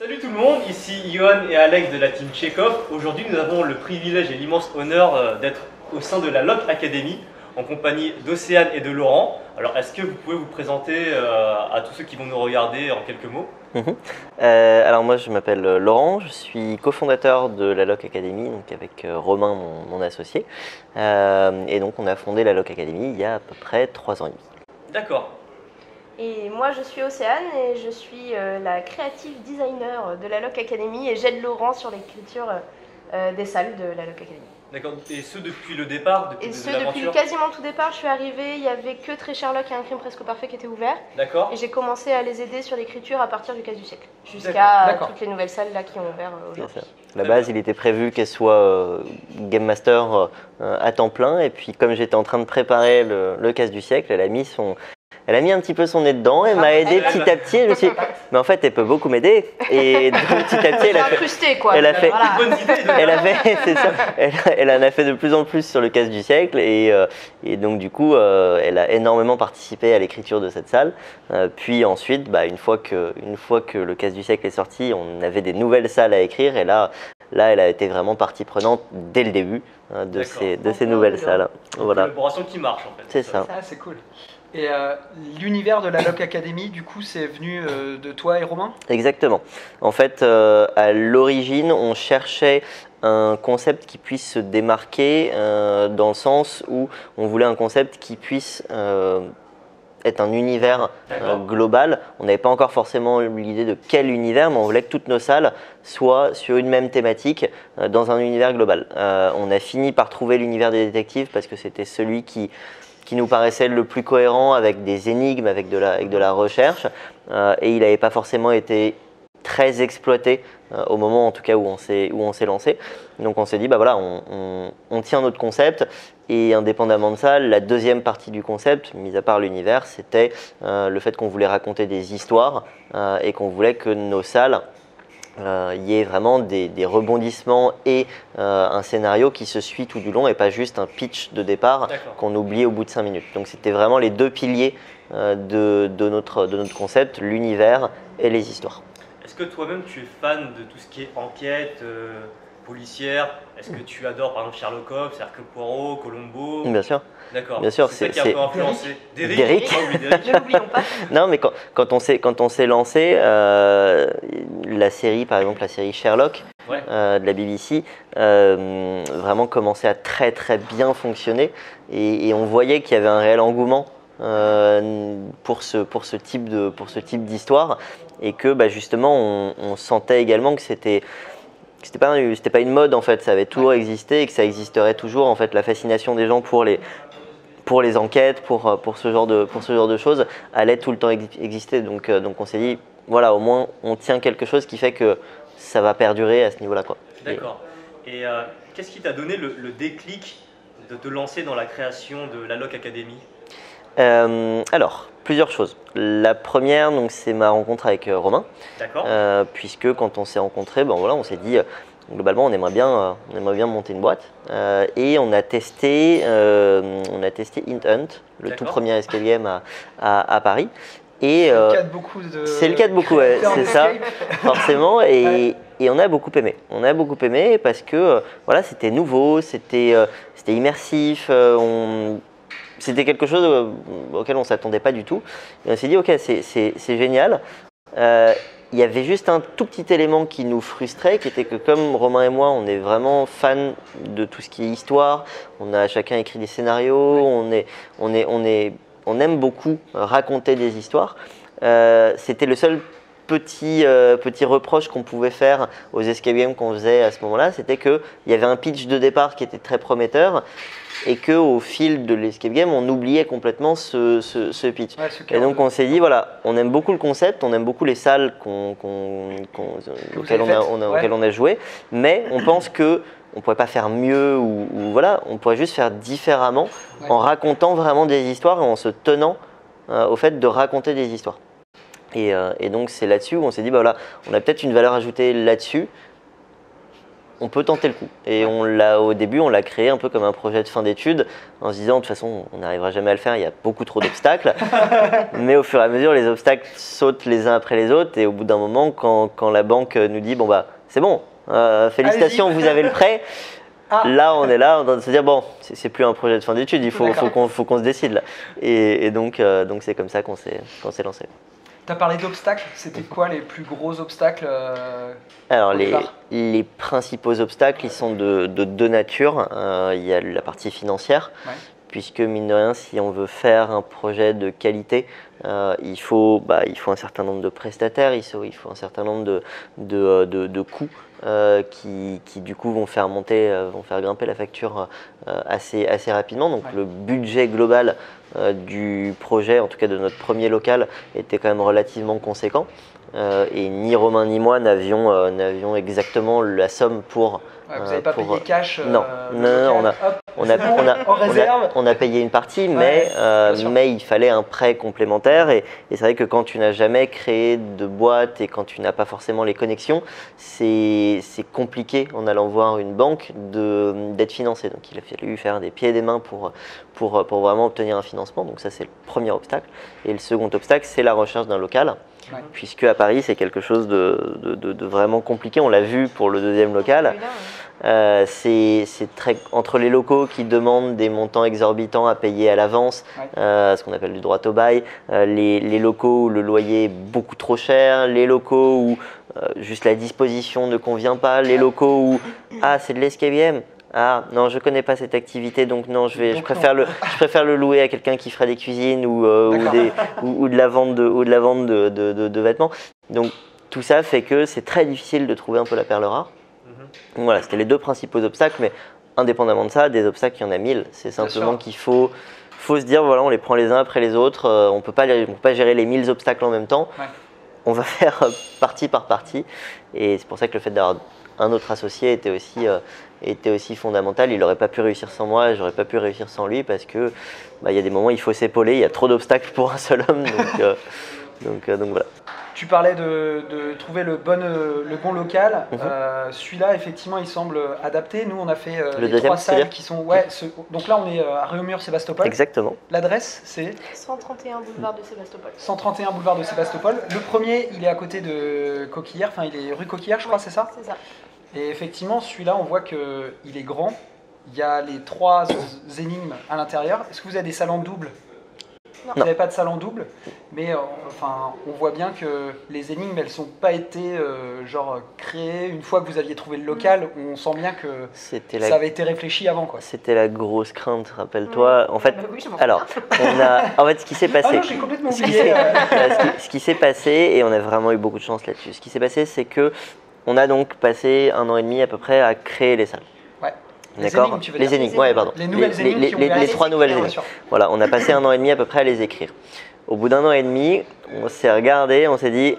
Salut tout le monde, ici Johan et Alex de la team Chekhov. Aujourd'hui nous avons le privilège et l'immense honneur d'être au sein de la LOC Academy en compagnie d'Océane et de Laurent. Alors est-ce que vous pouvez vous présenter à tous ceux qui vont nous regarder en quelques mots? Alors moi je m'appelle Laurent, je suis cofondateur de la LOC Academy donc avec Romain mon associé et donc on a fondé la LOC Academy il y a à peu près 3 ans et demi. D'accord. Et moi je suis Océane et je suis la creative designer de la LOC Academy et j'aide Laurent sur l'écriture des salles de la LOC Academy. D'accord, et ce depuis le départ, depuis quasiment tout départ, je suis arrivée, il n'y avait que Très Sherlock et Un crime presque parfait qui étaient ouverts. D'accord. Et j'ai commencé à les aider sur l'écriture à partir du Casse du siècle, jusqu'à toutes les nouvelles salles là qui ont ouvert aujourd'hui. À la base, il était prévu qu'elle soit Game Master à temps plein et puis comme j'étais en train de préparer le Casse du siècle, elle a mis un petit peu son nez dedans, elle m'a aidé petit à petit. Je me suis dit, mais en fait, elle peut beaucoup m'aider. Et donc, petit à petit, elle en a fait de plus en plus sur le Casse du siècle. Et donc, du coup, elle a énormément participé à l'écriture de cette salle. Puis ensuite, une fois que le Casse du siècle est sorti, on avait des nouvelles salles à écrire. Et là, elle a été vraiment partie prenante dès le début de ces nouvelles salles. Voilà. Une collaboration qui marche, en fait. C'est ça. Ah, c'est cool. Et l'univers de la LOC Academy, du coup, c'est venu de toi et Romain? Exactement. En fait, à l'origine, on cherchait un concept qui puisse se démarquer dans le sens où on voulait un concept qui puisse être un univers global. On n'avait pas encore forcément l'idée de quel univers, mais on voulait que toutes nos salles soient sur une même thématique dans un univers global. On a fini par trouver l'univers des détectives parce que c'était celui qui nous paraissait le plus cohérent avec des énigmes, avec de la recherche. Et il n'avait pas forcément été très exploité au moment en tout cas où on s'est lancé. Donc on s'est dit, on tient notre concept et indépendamment de ça, la deuxième partie du concept, mis à part l'univers, c'était le fait qu'on voulait raconter des histoires et qu'on voulait que nos salles il y ait vraiment des rebondissements et un scénario qui se suit tout du long et pas juste un pitch de départ qu'on oublie au bout de 5 minutes. Donc c'était vraiment les deux piliers de notre concept, l'univers et les histoires. Est-ce que toi-même tu es fan de tout ce qui est enquête policière? Est-ce que tu adores par exemple Sherlock Holmes, Hercule Poirot, Columbo? Bien sûr. D'accord. Bien sûr, c'est ça qui a un peu influencé. Derrick. Ne l'oublions pas. Non, mais quand on s'est lancé, la série, par exemple, la série Sherlock de la BBC, vraiment commençait à très très bien fonctionner et on voyait qu'il y avait un réel engouement pour ce type d'histoire et que justement on sentait également que c'était pas une mode en fait, ça avait toujours existé et que ça existerait toujours en fait. La fascination des gens pour les enquêtes, pour ce genre de choses allait tout le temps exister. Donc on s'est dit voilà, au moins on tient quelque chose qui fait que ça va perdurer à ce niveau-là quoi. D'accord. Et qu'est-ce qui t'a donné le déclic de te lancer dans la création de la LOC Academy? Alors, plusieurs choses. La première, donc, c'est ma rencontre avec Romain. D'accord. Puisque quand on s'est rencontrés, on s'est dit globalement on aimerait bien monter une boîte et on a testé Hint Hunt, le tout premier escape game à Paris. C'est le cas de beaucoup C'est le cas de beaucoup, c'est ça, forcément. Et on a beaucoup aimé. On a beaucoup aimé parce que c'était nouveau, c'était immersif. C'était quelque chose auquel on ne s'attendait pas du tout. Et on s'est dit, ok, c'est génial. Il y avait juste un tout petit élément qui nous frustrait, qui était que comme Romain et moi, on est vraiment fans de tout ce qui est histoire. On a chacun écrit des scénarios. On aime beaucoup raconter des histoires. C'était le seul petit reproche qu'on pouvait faire aux escape games qu'on faisait à ce moment-là, c'était qu'il y avait un pitch de départ qui était très prometteur et qu'au fil de l'escape game, on oubliait complètement ce pitch. Et donc on s'est dit, voilà, on aime beaucoup le concept, on aime beaucoup les salles auxquelles on a joué, mais on pense que on ne pourrait pas faire mieux ou on pourrait juste faire différemment en racontant vraiment des histoires et en se tenant au fait de raconter des histoires. Et donc c'est là-dessus où on s'est dit, on a peut-être une valeur ajoutée là-dessus. on peut tenter le coup. Et au début, on l'a créé un peu comme un projet de fin d'études, en se disant de toute façon, on n'arrivera jamais à le faire, il y a beaucoup trop d'obstacles. Mais au fur et à mesure, les obstacles sautent les uns après les autres. Et au bout d'un moment, quand la banque nous dit bon bah c'est bon, félicitations, vous avez le prêt. Là, on est là, en train de se dire bon, c'est plus un projet de fin d'études, il faut qu'on se décide là. Et donc c'est comme ça qu'on s'est lancé. Tu as parlé d'obstacles, c'était quoi les plus gros obstacles Alors les principaux obstacles, ils sont de deux natures. Il y a la partie financière, puisque mine de rien, si on veut faire un projet de qualité, il faut un certain nombre de prestataires, il faut un certain nombre de coûts qui du coup vont faire grimper la facture assez rapidement. Donc le budget global du projet, en tout cas de notre premier local, était quand même relativement conséquent. Et ni Romain ni moi n'avions exactement la somme pour... vous n'avez pas payé cash Non, on a payé une partie, mais il fallait un prêt complémentaire. Et c'est vrai que quand tu n'as jamais créé de boîte et quand tu n'as pas forcément les connexions, c'est compliqué en allant voir une banque d'être financé. Donc il a fallu faire des pieds et des mains pour vraiment obtenir un financement. Donc ça, c'est le premier obstacle. Et le second obstacle, c'est la recherche d'un local. Puisque à Paris, c'est quelque chose de vraiment compliqué. On l'a vu pour le deuxième local. C'est entre les locaux qui demandent des montants exorbitants à payer à l'avance, ce qu'on appelle du droit au bail, les locaux où le loyer est beaucoup trop cher, les locaux où juste la disposition ne convient pas, les locaux où c'est de l'escape. Ah non, je connais pas cette activité, donc non, je préfère le louer à quelqu'un qui ferait des cuisines ou de la vente de vêtements. Donc tout ça fait que c'est très difficile de trouver un peu la perle rare. Donc voilà, c'était les deux principaux obstacles, mais indépendamment de ça, des obstacles, il y en a 1000. C'est simplement qu'il faut se dire, voilà, on les prend les uns après les autres, on peut pas gérer les 1000 obstacles en même temps. On va faire partie par partie, et c'est pour ça que le fait d'avoir un autre associé était aussi fondamental. Il n'aurait pas pu réussir sans moi, et j'aurais pas pu réussir sans lui, parce que y a des moments où il faut s'épauler, il y a trop d'obstacles pour un seul homme, donc voilà. Tu parlais de trouver le bon local. Celui-là, effectivement, il semble adapté. Nous, on a fait les 3 salles qui sont... donc là, on est à Réaumur-Sébastopol. Exactement. L'adresse, c'est 131 boulevard de Sébastopol. 131 boulevard de Sébastopol. Le premier, il est à côté de Coquillière. Enfin, il est rue Coquillière, je crois, c'est ça ? C'est ça. Et effectivement, celui-là, on voit qu'il est grand. Il y a les 3 énigmes à l'intérieur. Est-ce que vous avez des salles en double ? Non. Vous n'avez pas de salle en double, mais on voit bien que les énigmes, elles n'ont pas été créées une fois que vous aviez trouvé le local. On sent bien que ça avait été réfléchi avant, quoi. C'était la grosse crainte, rappelle-toi. En fait, Oui, ce qui s'est passé. Ah non, j'ai complètement oublié. Ce qui s'est passé, et on a vraiment eu beaucoup de chance là-dessus. Ce qui s'est passé, c'est que on a donc passé 1 an et demi à peu près à créer les salles. D'accord. Les énigmes, pardon. Les nouvelles énigmes. Les 3 nouvelles énigmes. Voilà, on a passé 1 an et demi à peu près à les écrire. Au bout d'1 an et demi, on s'est regardé, on s'est dit,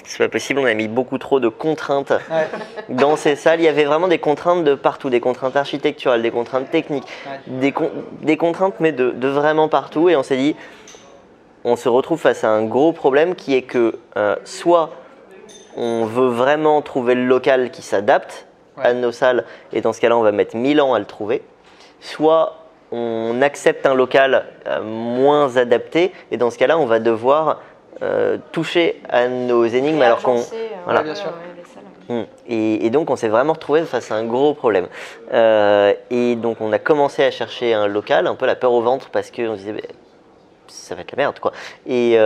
c'est pas possible, on a mis beaucoup trop de contraintes dans ces salles. Il y avait vraiment des contraintes de partout, des contraintes architecturales, des contraintes techniques, des contraintes, mais de vraiment partout. Et on s'est dit, on se retrouve face à un gros problème qui est que soit on veut vraiment trouver le local qui s'adapte à nos salles, et dans ce cas-là, on va mettre 1000 ans à le trouver. Soit on accepte un local moins adapté, et dans ce cas-là, on va devoir toucher à nos énigmes alors qu'on... Voilà. Bien sûr. Et donc, on s'est vraiment retrouvé face à un gros problème. Et donc, on a commencé à chercher un local, un peu la peur au ventre, parce qu'on se disait... ça va être la merde, quoi. Et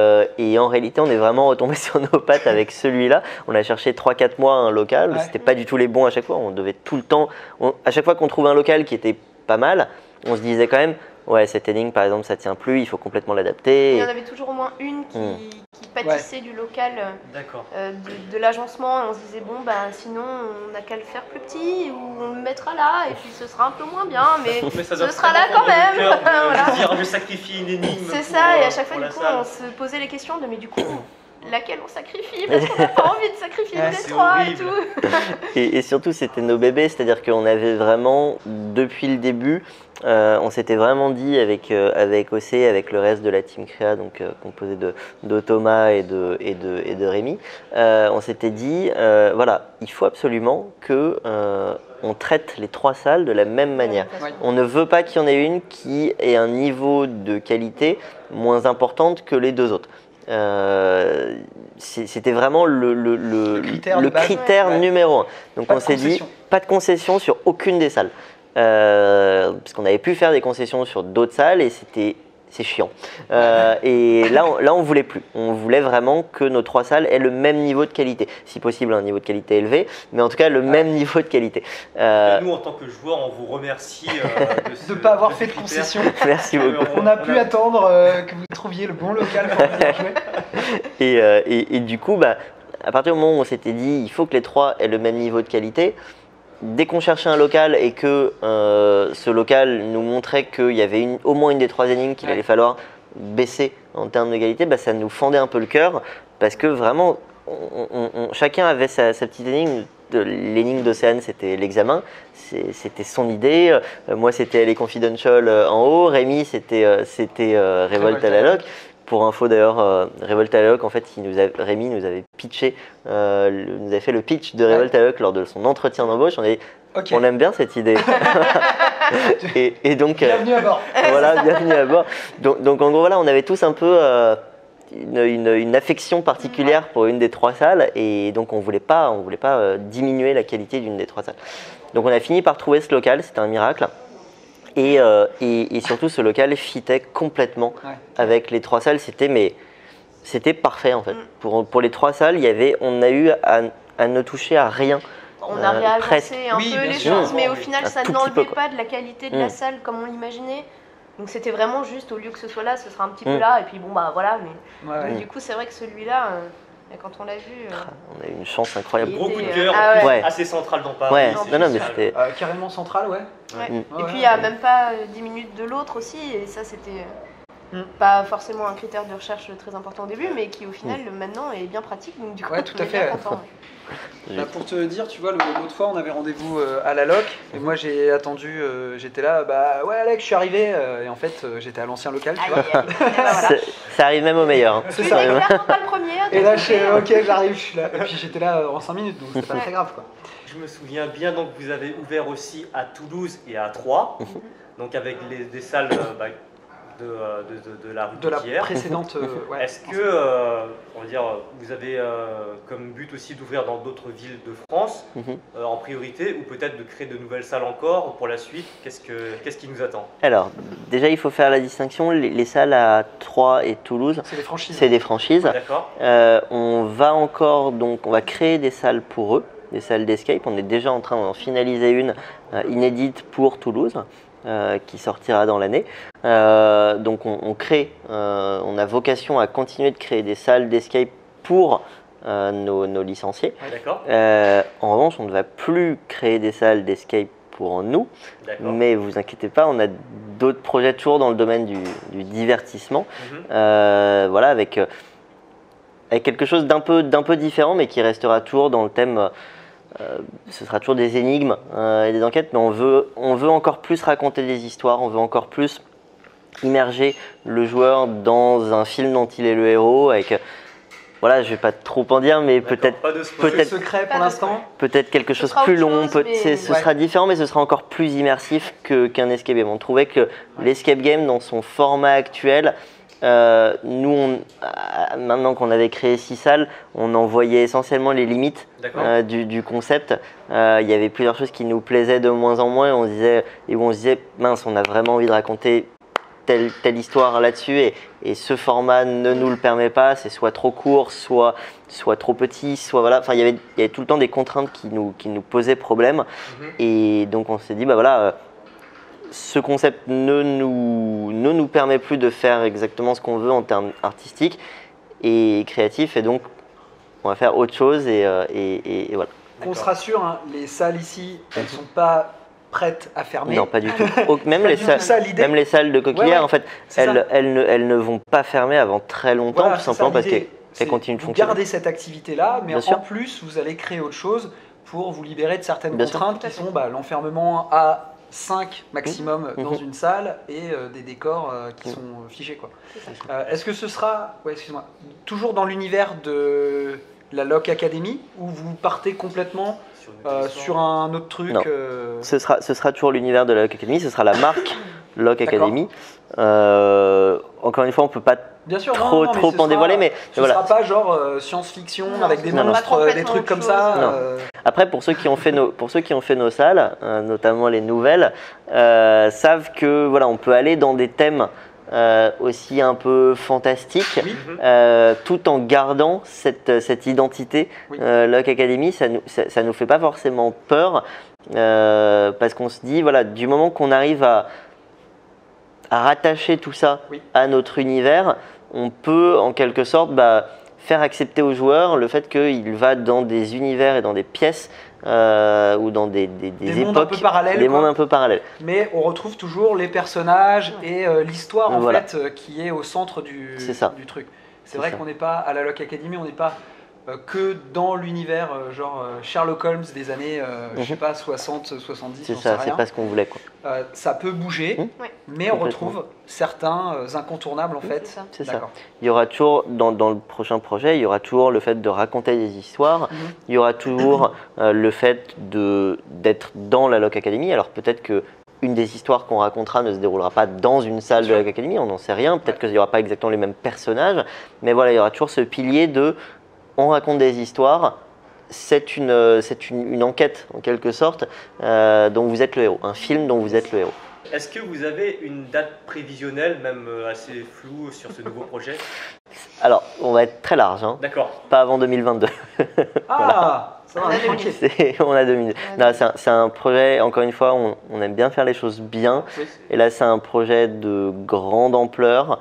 en réalité, on est vraiment retombé sur nos pattes avec celui-là. On a cherché 3-4 mois un local, c'était pas du tout les bons à chaque fois. On devait tout le temps, à chaque fois qu'on trouvait un local qui était pas mal, on se disait quand même, ouais, cette énigme par exemple, ça tient plus, il faut complètement l'adapter. Il y en avait toujours au moins une qui pâtissait du local, de l'agencement. Et on se disait, bon, sinon, on n'a qu'à le faire plus petit, ou on le mettra là, et puis ce sera un peu moins bien, mais ce sera là quand même. Dire, je sacrifie une énigme. C'est ça, et à chaque fois, du coup, on se posait les questions de, mais du coup, laquelle on sacrifie parce qu'on n'a pas envie de sacrifier le Détroit et tout. Et surtout, c'était nos bébés, c'est-à-dire qu'on avait vraiment, depuis le début, on s'était vraiment dit avec OC, avec le reste de la team créa, donc composé de Thomas et de Rémi, on s'était dit, voilà, il faut absolument que on traite les 3 salles de la même manière. On ne veut pas qu'il y en ait une qui ait un niveau de qualité moins importante que les 2 autres. C'était vraiment le critère numéro 1. Donc on s'est dit, pas de concession sur aucune des salles. Parce qu'on avait pu faire des concessions sur d'autres salles et c'est chiant. Et là, on voulait plus. On voulait vraiment que nos 3 salles aient le même niveau de qualité. Si possible, un niveau de qualité élevé, mais en tout cas, le même niveau de qualité. Nous, en tant que joueurs, on vous remercie de ne pas avoir fait de concession. Merci beaucoup. On a pu attendre que vous trouviez le bon local pour venir jouer. Et du coup, à partir du moment où on s'était dit, il faut que les 3 aient le même niveau de qualité, dès qu'on cherchait un local et que ce local nous montrait qu'il y avait au moins une des 3 énigmes qu'il allait falloir baisser en termes de qualité, ça nous fendait un peu le cœur parce que vraiment, chacun avait sa petite énigme. L'énigme d'Océane, c'était l'examen, c'était son idée. Moi, c'était les Confidential en haut. Rémi, c'était Révolte à la Loc. Pour info d'ailleurs, Révolte à la Loc, en fait, Rémi nous avait pitché, nous avait fait le pitch de Révolte à la Loc lors de son entretien d'embauche. On aime bien cette idée. et donc, bienvenue à bord. Voilà, bienvenue à bord. Donc en gros, voilà, on avait tous un peu une affection particulière pour une des 3 salles et donc on voulait pas diminuer la qualité d'une des 3 salles. Donc on a fini par trouver ce local, c'était un miracle. Et surtout, ce local fitait complètement avec les 3 salles. C'était parfait en fait. Pour les 3 salles, on a eu à ne toucher à rien. On a réagencé un peu les choses, mais au final, ça n'enlevait pas de la qualité de la salle comme on l'imaginait. Donc c'était vraiment juste, au lieu que ce soit là, ce sera un petit peu là, et puis bon, voilà. Mais du coup, c'est vrai que celui-là, quand on l'a vu. On a eu une chance incroyable. Gros coup de cœur, assez central dans Paris. Ouais, mais c'était. Carrément central, Et puis il n'y a même pas 10 minutes de l'autre aussi, et ça c'était pas forcément un critère de recherche très important au début, mais qui au final maintenant est bien pratique, donc du coup tout à fait. Pour te dire, tu vois, l'autre fois on avait rendez-vous à la Loc, et moi j'ai attendu, j'étais là, Alex, je suis arrivé, et en fait j'étais à l'ancien local, tu vois. Ça arrive même au meilleur. C'est ça. Clairement pas le premier. Et là je suis ok, j'arrive, je suis là. Et puis j'étais là en 5 minutes, donc c'est pas très grave quoi. Je me souviens bien, donc vous avez ouvert aussi à Toulouse et à Troyes, donc avec des salles de la rue de la précédente. Est-ce que on va dire, vous avez comme but aussi d'ouvrir dans d'autres villes de France en priorité, ou peut-être de créer de nouvelles salles encore pour la suite? Qu'est-ce qui nous attend? Alors, déjà, il faut faire la distinction. Les salles à Troyes et Toulouse, c'est des franchises. D'accord. On va créer des salles pour eux, des salles d'escape. On est déjà en train d'en finaliser une inédite pour Toulouse. Qui sortira dans l'année. Donc on a vocation à continuer de créer des salles d'escape pour nos licenciés. D'accord. En revanche, on ne va plus créer des salles d'escape pour nous, mais vous inquiétez pas, on a d'autres projets toujours dans le domaine du divertissement, voilà, avec quelque chose d'un peu différent, mais qui restera toujours dans le thème. Ce sera toujours des énigmes et des enquêtes, mais on veut encore plus raconter des histoires, on veut encore plus immerger le joueur dans un film dont il est le héros, avec, voilà, je vais pas trop en dire, mais peut-être secret pour l'instant, peut-être quelque chose plus long, ce sera différent, mais ce sera encore plus immersif qu'un escape game. On trouvait que l'escape game dans son format actuel, nous, maintenant qu'on avait créé 6 salles, on en voyait essentiellement les limites du concept. Il y avait plusieurs choses qui nous plaisaient de moins en moins, et on se disait mince, on a vraiment envie de raconter telle histoire là-dessus, et ce format ne nous le permet pas. C'est soit trop court, soit trop petit, soit voilà. Enfin, il y avait tout le temps des contraintes qui nous posaient problème, et donc on s'est dit ce concept ne nous permet plus de faire exactement ce qu'on veut en termes artistiques et créatifs, et donc on va faire autre chose, et voilà. Qu'on se rassure, hein, les salles ici, elles ne sont pas prêtes à fermer. Non, pas du tout. Même les salles de Coquillière, en fait, elles ne vont pas fermer avant très longtemps, tout simplement parce que Vous gardez cette activité-là, mais en plus, vous allez créer autre chose pour vous libérer de certaines contraintes qui sont l'enfermement à 5 maximum dans une salle et des décors qui sont figés, quoi. Est-ce que ce sera toujours dans l'univers de la Locke Academy ou vous partez complètement sur un autre truc? Non. Ce sera toujours l'univers de la Locke Academy, ce sera la marque Locke Academy. Encore une fois, on ne peut pas trop en dévoiler, mais ce ne sera pas genre science-fiction avec des monstres, des trucs comme ça. Après, pour ceux qui ont fait nos salles, notamment les nouvelles, savent que on peut aller dans des thèmes aussi un peu fantastiques, tout en gardant cette identité Locke Academy. Ça nous fait pas forcément peur, parce qu'on se dit du moment qu'on arrive à rattacher tout ça à notre univers, on peut en quelque sorte faire accepter aux joueurs le fait qu'il va dans des univers et dans des pièces ou dans des époques, mondes un peu parallèles. Mais on retrouve toujours les personnages et l'histoire en fait qui est au centre du truc. C'est vrai qu'on n'est pas à la Locke Academy, on n'est pas que dans l'univers Sherlock Holmes des années je sais pas 60, 70. C'est ça, c'est pas ce qu'on voulait, quoi. Ça peut bouger, mais on retrouve certains incontournables en fait. C'est ça. Il y aura toujours dans le prochain projet, il y aura toujours le fait de raconter des histoires. Il y aura toujours le fait d'être dans la Locke Academy. Alors peut-être que une des histoires qu'on racontera ne se déroulera pas dans une salle de la Locke Academy, on n'en sait rien. Peut-être qu'il n'y aura pas exactement les mêmes personnages, mais il y aura toujours ce pilier de on raconte des histoires, c'est une enquête en quelque sorte dont vous êtes le héros, un film dont vous êtes le héros. Est-ce que vous avez une date prévisionnelle, même assez floue, sur ce nouveau projet? Alors, on va être très large, D'accord. Pas avant 2022. Ça va, on a 2 minutes. C'est un projet, encore une fois, on aime bien faire les choses bien. Et là, c'est un projet de grande ampleur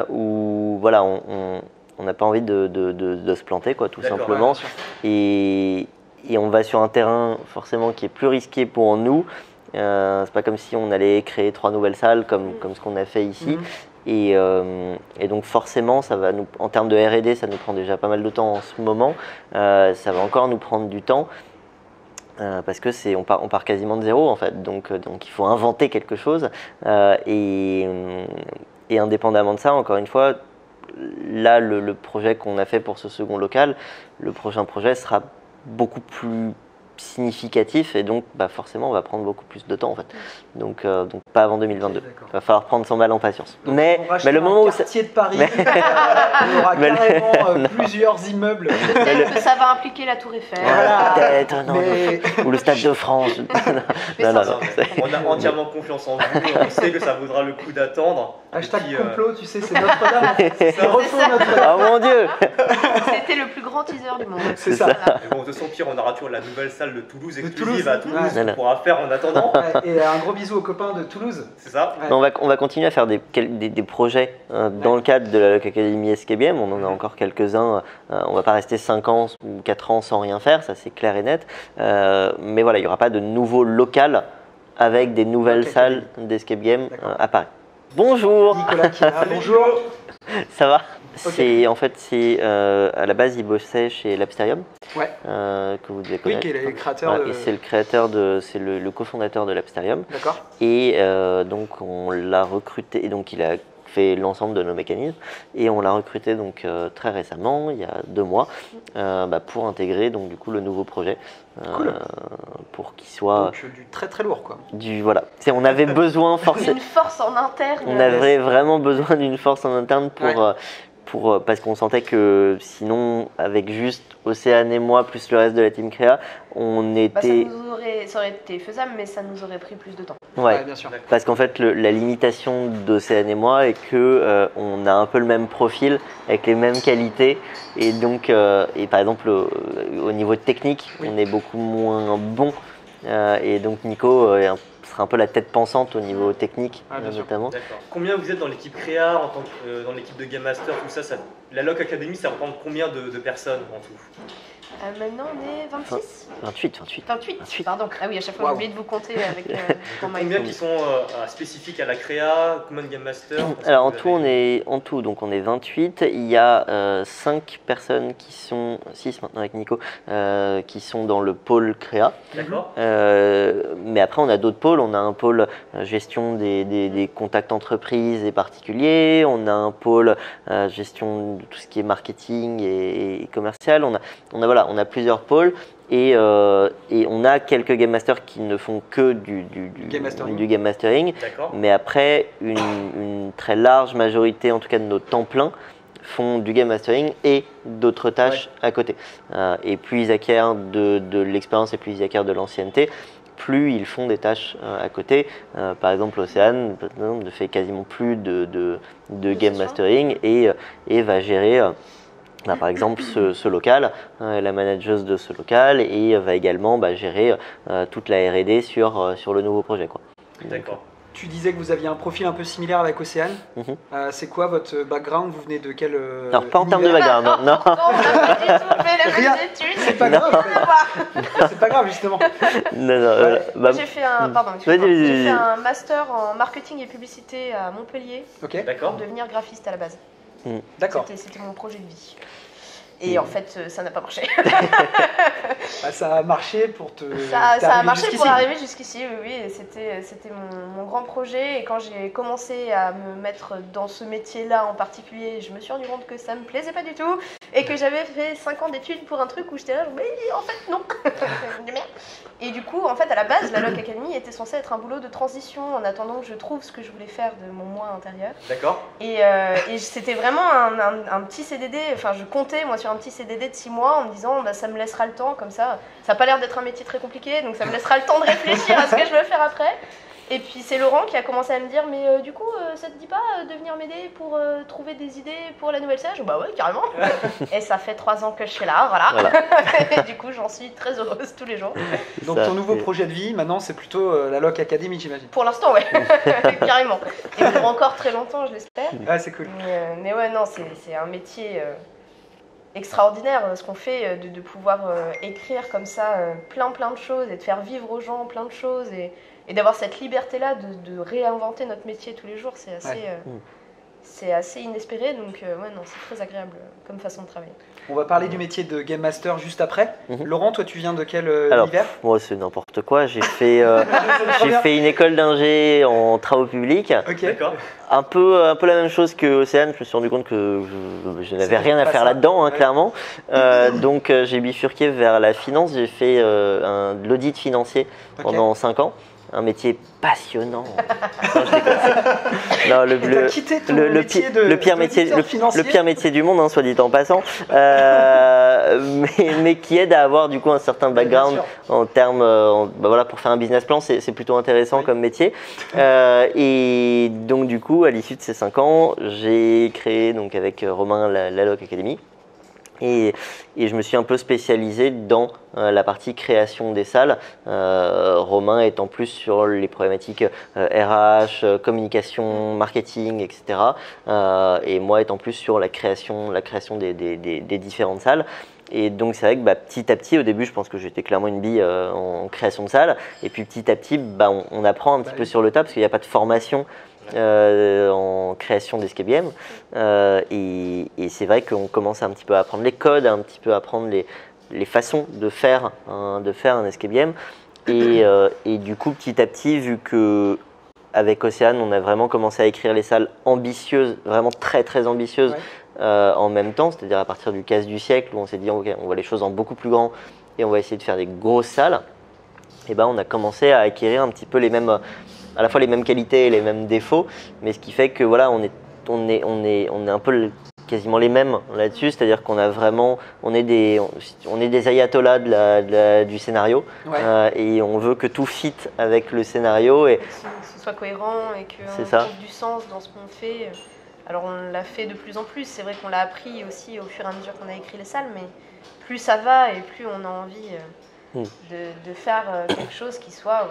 où on n'a pas envie de se planter, quoi, tout simplement. Et on va sur un terrain forcément qui est plus risqué pour nous. C'est pas comme si on allait créer 3 nouvelles salles comme ce qu'on a fait ici. Et donc forcément, ça va en termes de R&D, ça nous prend déjà pas mal de temps en ce moment. Ça va encore nous prendre du temps. Parce que on part quasiment de zéro en fait. Donc il faut inventer quelque chose. Et indépendamment de ça, encore une fois, là, le projet qu'on a fait pour ce second local, le prochain projet sera beaucoup plus significatif et donc forcément on va prendre beaucoup plus de temps en fait. Donc pas avant 2022. Il va falloir prendre son mal en patience. Donc, mais le moment où quartier de Paris, il y aura carrément plusieurs immeubles. Peut-être que ça va impliquer la Tour Eiffel. Peut-être, ou le Stade de France. non. On a entièrement confiance en vous. On sait que ça vaudra le coup d'attendre. Hashtag complot, tu sais, c'est Notre-Dame. C'est Notre-Dame. Oh mon Dieu. C'était le plus grand teaser du monde. C'est ça. Bon, de son pire, on aura toujours la nouvelle salle de Toulouse exclusive à Toulouse qu'on pourra faire en attendant. Et un gros bisou aux copains de Toulouse. C'est ça. On va continuer à faire des projets dans le cadre de la Locke Academy Escape Game. On en a encore quelques-uns. On va pas rester 5 ans ou 4 ans sans rien faire, ça c'est clair et net. Mais il n'y aura pas de nouveau local avec des nouvelles salles d'escape game à Paris. Bonjour. Nicolas qui est là. Bonjour. Ça va? En fait, à la base, il bossait chez Lapsterium, que vous devez connaître. Oui, qui est le créateur et c'est le cofondateur de Lapsterium. D'accord. Et donc, on l'a recruté, et donc il a fait l'ensemble de nos mécanismes, et on l'a recruté donc très récemment, il y a 2 mois, pour intégrer donc du coup le nouveau projet. Cool. Pour qu'il soit donc, du très très lourd quoi. On avait besoin forcément d'une force en interne. On avait vraiment besoin d'une force en interne parce qu'on sentait que sinon avec juste Océane et moi plus le reste de la team créa, on était. Ça aurait été faisable, mais ça nous aurait pris plus de temps. Ouais, bien sûr. Parce qu'en fait, la limitation d'Océane et moi est que on a un peu le même profil, avec les mêmes qualités, et donc, et par exemple, au niveau technique, on est beaucoup moins bon, et donc Nico est sera un peu la tête pensante au niveau technique, notamment. Combien vous êtes dans l'équipe créa, dans l'équipe de Game Master, tout ça, la Lock Academy, ça représente combien de personnes en tout? Maintenant, on est 26 28. Pardon. Ah oui, à chaque fois, j'ai oublié de vous compter avec combien qui sont spécifiques à la créa, combien de Game Master? Alors, en tout, on est 28. Il y a 5 personnes qui sont, 6 maintenant avec Nico, qui sont dans le pôle créa. D'accord. Mais après, on a d'autres pôles. On a un pôle gestion des contacts entreprises et particuliers. On a un pôle gestion de tout ce qui est marketing et commercial. On a plusieurs pôles et on a quelques Game Masters qui ne font que du game mastering. Mais après, une très large majorité, en tout cas de nos temps pleins, font du game mastering et d'autres tâches à côté. Et plus ils acquièrent de l'expérience et plus ils acquièrent de l'ancienneté, plus ils font des tâches à côté. Par exemple, Océane ne fait quasiment plus de game mastering et va gérer par exemple ce local, la manageuse de ce local, et va également gérer toute la R&D sur le nouveau projet. D'accord. Tu disais que vous aviez un profil un peu similaire avec Océane. C'est quoi votre background? Vous venez de quel Alors, pas en termes de background, non. On n'a pas du tout fait les mêmes études. C'est pas grave. C'est pas grave, justement. Moi, j'ai fait un master en marketing et publicité à Montpellier pour devenir graphiste à la base. D'accord. C'était mon projet de vie. Et en fait, ça n'a pas marché. Ça a marché pour te. Ça a marché pour arriver jusqu'ici, oui. C'était mon grand projet. Et quand j'ai commencé à me mettre dans ce métier-là en particulier, je me suis rendu compte que ça me plaisait pas du tout. Et que j'avais fait 5 ans d'études pour un truc où j'étais là, mais en fait, non. Et du coup, en fait, à la base, la Lock Academy était censée être un boulot de transition en attendant que je trouve ce que je voulais faire de mon moi intérieur. D'accord. Et c'était vraiment un petit CDD. Enfin, je comptais, moi, sur un petit CDD de 6 mois en me disant, ça me laissera le temps, comme ça. Ça n'a pas l'air d'être un métier très compliqué, donc ça me laissera le temps de réfléchir à ce que je veux faire après. Et puis c'est Laurent qui a commencé à me dire, mais du coup, ça te dit pas de venir m'aider pour trouver des idées pour la nouvelle sage? Bah ouais, carrément. Et ça fait 3 ans que je suis là, voilà. Et du coup, j'en suis très heureuse tous les jours. Donc ton nouveau projet de vie, maintenant, c'est plutôt la Lock Academy, j'imagine? Pour l'instant, ouais, carrément. Et pour encore très longtemps, je l'espère. Ah, c'est cool. Mais ouais, non, c'est un métier extraordinaire, ce qu'on fait, de pouvoir écrire comme ça plein de choses et de faire vivre aux gens plein de choses et d'avoir cette liberté-là de réinventer notre métier tous les jours, c'est assez inespéré, donc non, c'est très agréable comme façon de travailler. On va parler du métier de Game Master juste après. Laurent, toi tu viens de quel univers? Moi c'est n'importe quoi, j'ai fait une école d'ingé en travaux publics. D'accord. Un peu la même chose que Océane, je me suis rendu compte que je n'avais rien à faire là-dedans, clairement. Donc j'ai bifurqué vers la finance, j'ai fait de l'audit financier pendant 5 ans. Un métier passionnant. Non, le pire métier du monde, soit dit en passant, mais qui aide à avoir du coup un certain background en termes, pour faire un business plan, c'est plutôt intéressant comme métier. Et donc du coup, à l'issue de ces 5 ans, j'ai créé donc avec Romain la Lock Academy. Et je me suis un peu spécialisé dans la partie création des salles, Romain étant plus sur les problématiques RH, communication, marketing, etc. Et moi étant plus sur la création des différentes salles. Et donc c'est vrai que petit à petit, au début je pense que j'étais clairement une bille en création de salles. Et puis petit à petit, on apprend un petit peu sur le tas parce qu'il n'y a pas de formation en création d'escape game, et c'est vrai qu'on commence un petit peu à apprendre les codes, un petit peu à apprendre les façons de faire un escape game, et du coup petit à petit, vu que avec Océane on a vraiment commencé à écrire les salles ambitieuses, vraiment très très ambitieuses, en même temps, c'est-à-dire à partir du casse du siècle où on s'est dit ok, on voit les choses en beaucoup plus grand et on va essayer de faire des grosses salles, et on a commencé à acquérir un petit peu à la fois les mêmes qualités et les mêmes défauts, mais ce qui fait que voilà, on est un peu quasiment les mêmes là-dessus, c'est-à-dire qu'on a vraiment, on est des ayatollahs du scénario, et on veut que tout fit avec le scénario et que ce soit cohérent et qu'on trouve du sens dans ce qu'on fait. Alors on l'a fait de plus en plus, c'est vrai qu'on l'a appris aussi au fur et à mesure qu'on a écrit les salles, mais plus ça va et plus on a envie de faire quelque chose qui soit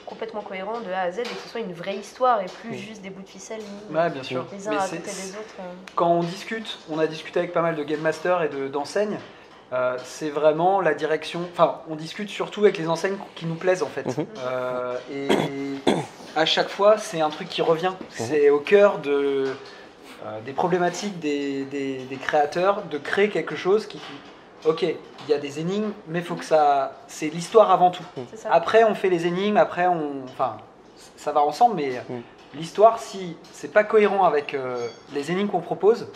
complètement cohérent de A à Z et que ce soit une vraie histoire et plus juste des bouts de ficelle ouais, bien sûr. Les uns à côté des autres. Quand on discute, on a discuté avec pas mal de game masters et d'enseignes, c'est vraiment la direction, enfin on discute surtout avec les enseignes qui nous plaisent en fait. Et à chaque fois c'est un truc qui revient, c'est au cœur des problématiques des créateurs de créer quelque chose qui... Ok, il y a des énigmes, mais faut que c'est l'histoire avant tout. Après, on fait les énigmes, après, enfin, ça va ensemble, mais l'histoire, si c'est pas cohérent avec les énigmes qu'on propose,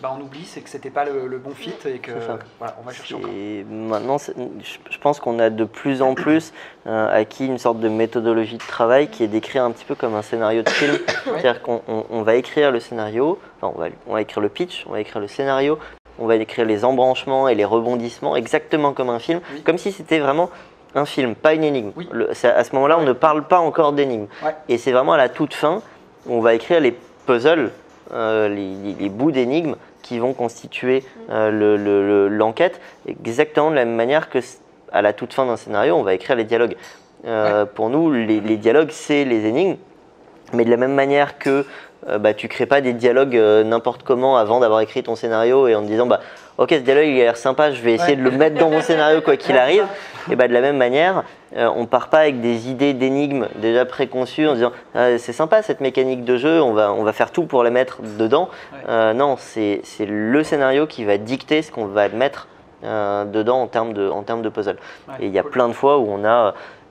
on oublie, c'est que c'était pas le bon fit et que voilà, on va chercher encore. Et maintenant, je pense qu'on a de plus en plus acquis une sorte de méthodologie de travail qui est d'écrire un petit peu comme un scénario de film. C'est-à-dire qu'on va écrire le scénario, enfin, on va écrire le pitch, on va écrire le scénario. On va écrire les embranchements et les rebondissements exactement comme un film, comme si c'était vraiment un film, pas une énigme. À ce moment-là, on ne parle pas encore d'énigme. Et c'est vraiment à la toute fin où on va écrire les puzzles, les bouts d'énigmes qui vont constituer l'enquête, exactement de la même manière que à la toute fin d'un scénario, on va écrire les dialogues. Pour nous, les dialogues, c'est les énigmes, mais de la même manière que tu crées pas des dialogues n'importe comment avant d'avoir écrit ton scénario et en te disant ok, ce dialogue il a l'air sympa, je vais essayer de le mettre dans mon scénario quoi qu'il arrive. Et de la même manière, on part pas avec des idées d'énigmes déjà préconçues en disant c'est sympa cette mécanique de jeu, on va faire tout pour la mettre dedans. Non, c'est le scénario qui va dicter ce qu'on va mettre dedans en termes de puzzle. Et il y a plein de fois où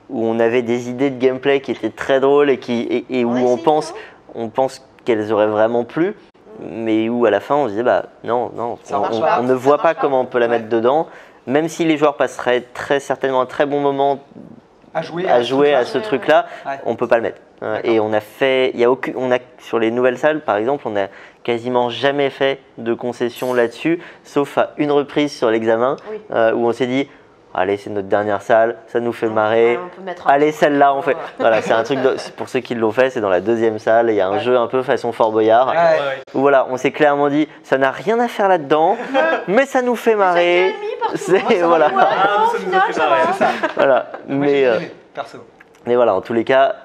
on avait des idées de gameplay qui étaient très drôles et où on pense qu'elles auraient vraiment plu, mais où à la fin on se disait non, on ne voit pas comment on peut la mettre dedans, même si les joueurs passeraient très certainement un très bon moment à jouer à ce truc-là, on peut pas le mettre. Et on a fait, sur les nouvelles salles par exemple, on a quasiment jamais fait de concession là-dessus, sauf à une reprise sur l'examen où on s'est dit allez, c'est notre dernière salle, ça nous fait marrer. Allez, celle-là, on fait. Voilà, c'est un truc, pour ceux qui l'ont fait, c'est dans la deuxième salle. Il y a un jeu un peu façon Fort Boyard. Où voilà, on s'est clairement dit, ça n'a rien à faire là-dedans, mais ça nous fait marrer. Voilà. Voilà. Mais voilà, en tous les cas,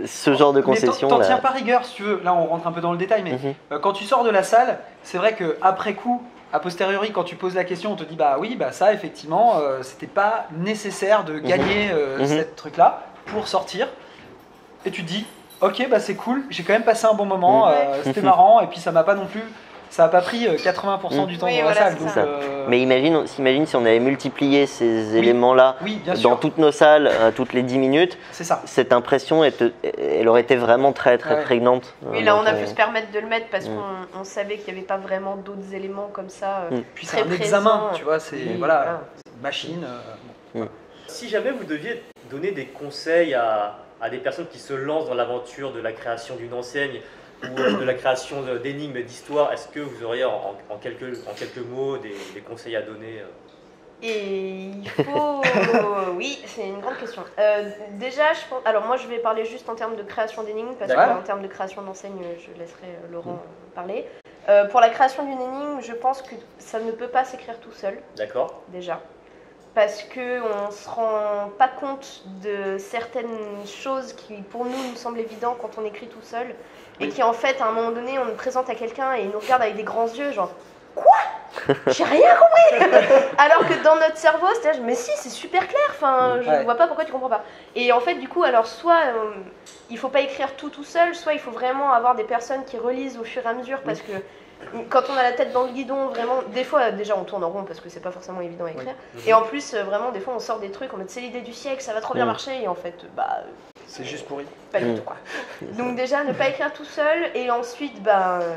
ce genre de concession. T'en tiens pas rigueur si tu veux. Là, on rentre un peu dans le détail, mais quand tu sors de la salle, c'est vrai qu'après coup, a posteriori, quand tu poses la question, on te dit ça effectivement, c'était pas nécessaire de gagner ce truc-là pour sortir. Et tu te dis, ok, c'est cool, j'ai quand même passé un bon moment, c'était marrant, et puis ça m'a pas non plus, ça a pas pris 80% du temps dans la salle. Donc, mais imagine si on avait multiplié ces éléments-là dans toutes nos salles, toutes les 10 minutes, cette impression, elle aurait été vraiment très prégnante. Oui, là on a pu se permettre de le mettre parce qu'on savait qu'il n'y avait pas vraiment d'autres éléments comme ça. Puis c'est un examen, tu vois, c'est une machine. Si jamais vous deviez donner des conseils à des personnes qui se lancent dans l'aventure de la création d'une enseigne, ou de la création d'énigmes et d'histoires, est-ce que vous auriez en quelques mots des conseils à donner Et il faut... oui, c'est une grande question. Déjà, je pense... Alors moi, je vais parler juste en termes de création d'énigmes, parce qu'en termes de création d'enseigne, je laisserai Laurent parler. Pour la création d'une énigme, je pense que ça ne peut pas s'écrire tout seul. D'accord. Déjà. Parce qu'on ne se rend pas compte de certaines choses qui, pour nous semblent évidentes quand on écrit tout seul. Et qui, en fait, à un moment donné, on nous présente à quelqu'un et il nous regarde avec des grands yeux, genre « Quoi ? J'ai rien compris !» Alors que dans notre cerveau, c'est-à-dire « Mais si, c'est super clair, enfin, je ne vois pas pourquoi tu comprends pas. » Et en fait, du coup, alors soit il ne faut pas écrire tout seul, soit il faut vraiment avoir des personnes qui relisent au fur et à mesure, parce que quand on a la tête dans le guidon, vraiment, des fois déjà on tourne en rond parce que c'est pas forcément évident à écrire. Et en plus, vraiment, des fois on sort des trucs, on met c'est l'idée du siècle, ça va trop bien marcher, et en fait, c'est juste pourri. Pas du tout, quoi. Donc déjà, ne pas écrire tout seul, et ensuite,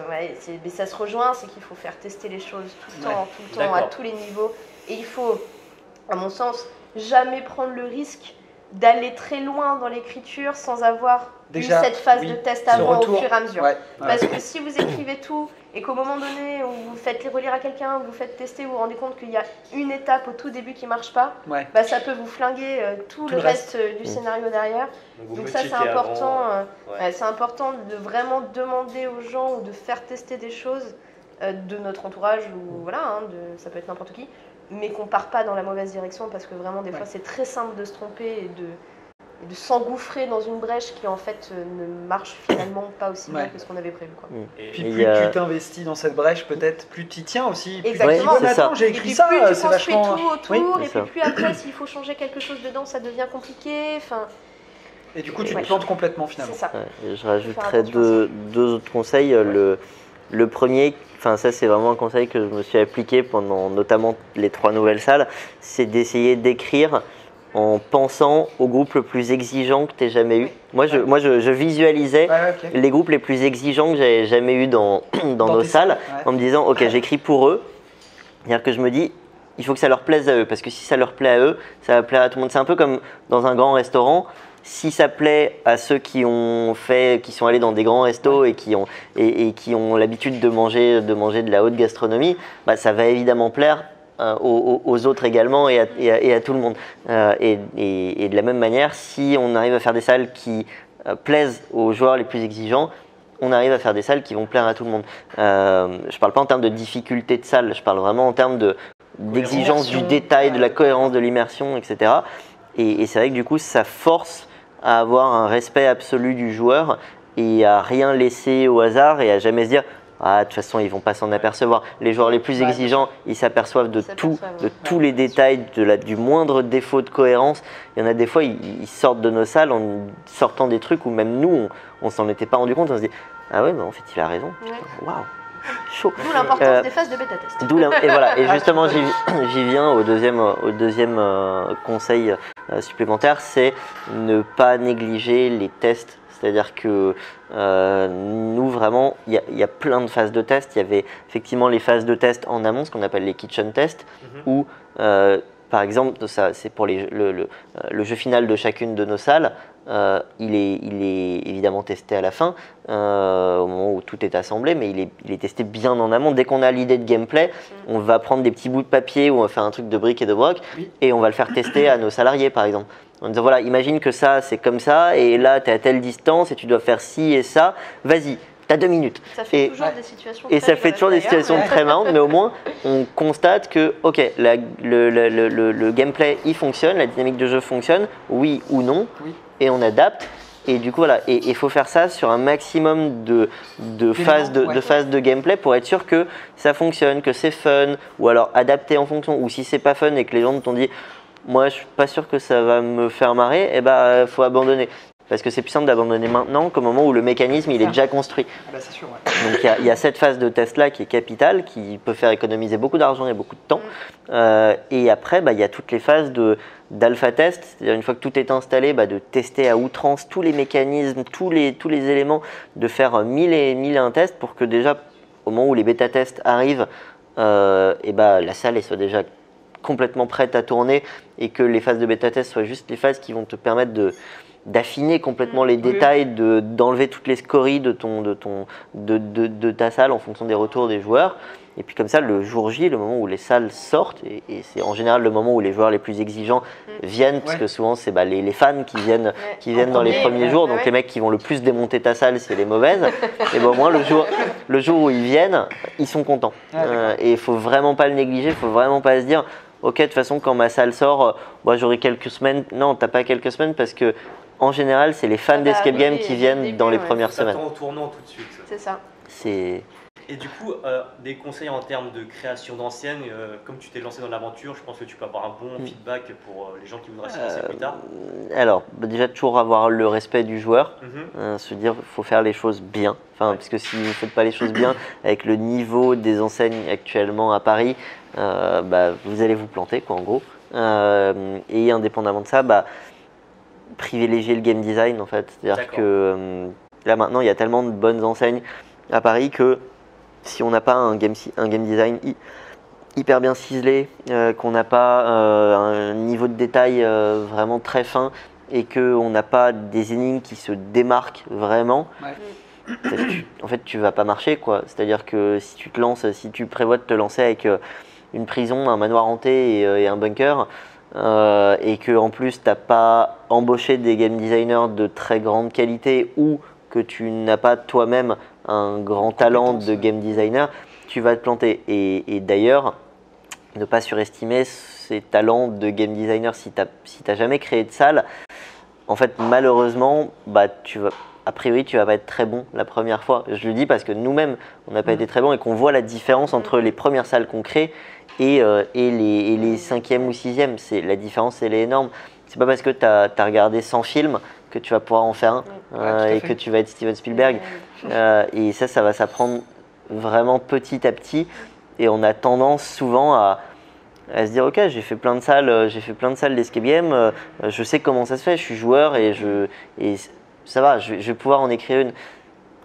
mais ça se rejoint, c'est qu'il faut faire tester les choses tout le temps, à tous les niveaux. Et il faut, à mon sens, jamais prendre le risque d'aller très loin dans l'écriture sans avoir eu cette phase de test avant au fur et à mesure. Parce que si vous écrivez tout et qu'au moment donné où vous faites les relire à quelqu'un, vous faites tester, vous vous rendez compte qu'il y a une étape au tout début qui ne marche pas, ça peut vous flinguer tout le reste du scénario derrière. Donc ça c'est important, c'est important de vraiment demander aux gens ou de faire tester des choses de notre entourage ou ça peut être n'importe qui. mais qu'on part pas dans la mauvaise direction, parce que vraiment des fois c'est très simple de se tromper et de s'engouffrer dans une brèche qui en fait ne marche finalement pas aussi bien que ce qu'on avait prévu. Quoi. Et puis plus tu t'investis dans cette brèche, peut-être plus tu y tiens aussi. Exactement. C'est ça. J'ai écrit ça, c'est vachement... tout autour, et puis plus après s'il faut changer quelque chose dedans, ça devient compliqué. Et du coup tu te plantes complètement finalement. C'est ça. Je rajouterais deux autres conseils. Le premier, ça c'est vraiment un conseil que je me suis appliqué pendant notamment les 3 nouvelles salles, c'est d'essayer d'écrire en pensant au groupe le plus exigeant que tu aies jamais eu. Moi, je visualisais les groupes les plus exigeants que j'avais jamais eu dans nos salles, en me disant, ok, j'écris pour eux. C'est-à-dire que je me dis, il faut que ça leur plaise à eux, parce que si ça leur plaît à eux, ça va plaire à tout le monde. C'est un peu comme dans un grand restaurant. Si ça plaît à ceux qui sont allés dans des grands restos et qui ont l'habitude de manger de la haute gastronomie, ça va évidemment plaire aux autres également et à tout le monde. Et de la même manière, si on arrive à faire des salles qui plaisent aux joueurs les plus exigeants, on arrive à faire des salles qui vont plaire à tout le monde. Je ne parle pas en termes de difficulté de salle, je parle vraiment en termes d'exigence du détail, de la cohérence, de l'immersion, etc. Et c'est vrai que du coup, ça force à avoir un respect absolu du joueur et à rien laisser au hasard et à jamais se dire de toute façon ils vont pas s'en apercevoir. Les joueurs les plus exigeants, ils s'aperçoivent de tous les détails, du moindre défaut de cohérence. Il y en a des fois, ils sortent de nos salles en sortant des trucs où même nous on s'en était pas rendu compte. On se dit ah ouais, en fait il a raison. Waouh. Chaud. D'où l'importance des phases de bêta-test. Et voilà. Et justement, j'y viens au deuxième conseil supplémentaire, c'est ne pas négliger les tests. C'est-à-dire que nous, vraiment, il y a plein de phases de test. Il y avait effectivement les phases de test en amont, ce qu'on appelle les kitchen tests, où, par exemple, ça, c'est pour le jeu final de chacune de nos salles. Il est évidemment testé à la fin, au moment où tout est assemblé, mais il est testé bien en amont. Dès qu'on a l'idée de gameplay, on va prendre des petits bouts de papier ou on va faire un truc de briques et de broc et on va le faire tester à nos salariés, par exemple. En disant voilà, imagine que ça c'est comme ça et là tu es à telle distance et tu dois faire ci et ça, vas-y. T'as 2 minutes. Ça fait toujours des situations et ça fait toujours des situations très marrantes, mais au moins on constate que ok, le gameplay il fonctionne, la dynamique de jeu fonctionne, oui ou non, et on adapte. Et du coup voilà, et il faut faire ça sur un maximum de phases de gameplay pour être sûr que ça fonctionne, que c'est fun, ou alors adapter en fonction, ou si c'est pas fun et que les gens t'ont dit moi je suis pas sûr que ça va me faire marrer, et faut abandonner. Parce que c'est plus simple d'abandonner maintenant qu'au moment où le mécanisme il est déjà construit. C'est sûr, Donc il y a cette phase de test là qui est capitale, qui peut faire économiser beaucoup d'argent et beaucoup de temps. Et après il y a toutes les phases d'alpha test, c'est-à-dire une fois que tout est installé, de tester à outrance tous les mécanismes, tous les éléments, de faire 1000 et un tests pour que déjà au moment où les bêta tests arrivent, la salle elle soit déjà complètement prête à tourner et que les phases de bêta test soient juste les phases qui vont te permettre d'affiner complètement les détails, d'enlever toutes les scories de ta salle en fonction des retours des joueurs. Et puis comme ça, le jour J, le moment où les salles sortent, et c'est en général le moment où les joueurs les plus exigeants viennent, parce que souvent c'est les fans qui viennent dans les premiers jours, donc les mecs qui vont le plus démonter ta salle si elle est mauvaise. Et au moins le jour où ils viennent, ils sont contents. Et il faut vraiment pas le négliger, il faut vraiment pas se dire ok, de toute façon quand ma salle sort, j'aurai quelques semaines. Non, t'as pas quelques semaines parce que en général, c'est les fans d'Escape Game qui viennent dans les premières semaines. Au tournant tout de suite. C'est ça. Et du coup, des conseils en termes de création d'anciennes, comme tu t'es lancé dans l'aventure, je pense que tu peux avoir un bon feedback pour les gens qui voudraient se lancer plus tard. Alors, déjà toujours avoir le respect du joueur, se dire qu'il faut faire les choses bien. Parce que si vous ne faites pas les choses bien, avec le niveau des enseignes actuellement à Paris, vous allez vous planter, en gros. Et indépendamment de ça, privilégier le game design en fait. C'est-à-dire que là maintenant il y a tellement de bonnes enseignes à Paris que si on n'a pas un game design hyper bien ciselé, qu'on n'a pas un niveau de détail vraiment très fin et qu'on n'a pas des énigmes qui se démarquent vraiment, en fait tu vas pas marcher quoi. C'est-à-dire que si tu prévois de te lancer avec une prison, un manoir hanté et un bunker, et que en plus tu n'as pas embauché des game designers de très grande qualité ou que tu n'as pas toi-même un grand talent de game designer, tu vas te planter. Et d'ailleurs, ne pas surestimer ses talents de game designer. Si tu n'as jamais créé de salle, en fait, malheureusement, a priori, tu vas pas être très bon la première fois. Je le dis parce que nous-mêmes, on n'a pas été très bons et qu'on voit la différence entre les premières salles qu'on crée et les 5e ou 6e. La différence, elle est énorme. C'est pas parce que tu as regardé 100 films que tu vas pouvoir en faire un et que tu vas être Steven Spielberg. Et ça va s'apprendre vraiment petit à petit. Et on a tendance souvent à se dire ok, j'ai fait plein de salles d'escape game, je sais comment ça se fait, je suis joueur et ça va, je vais pouvoir en écrire une.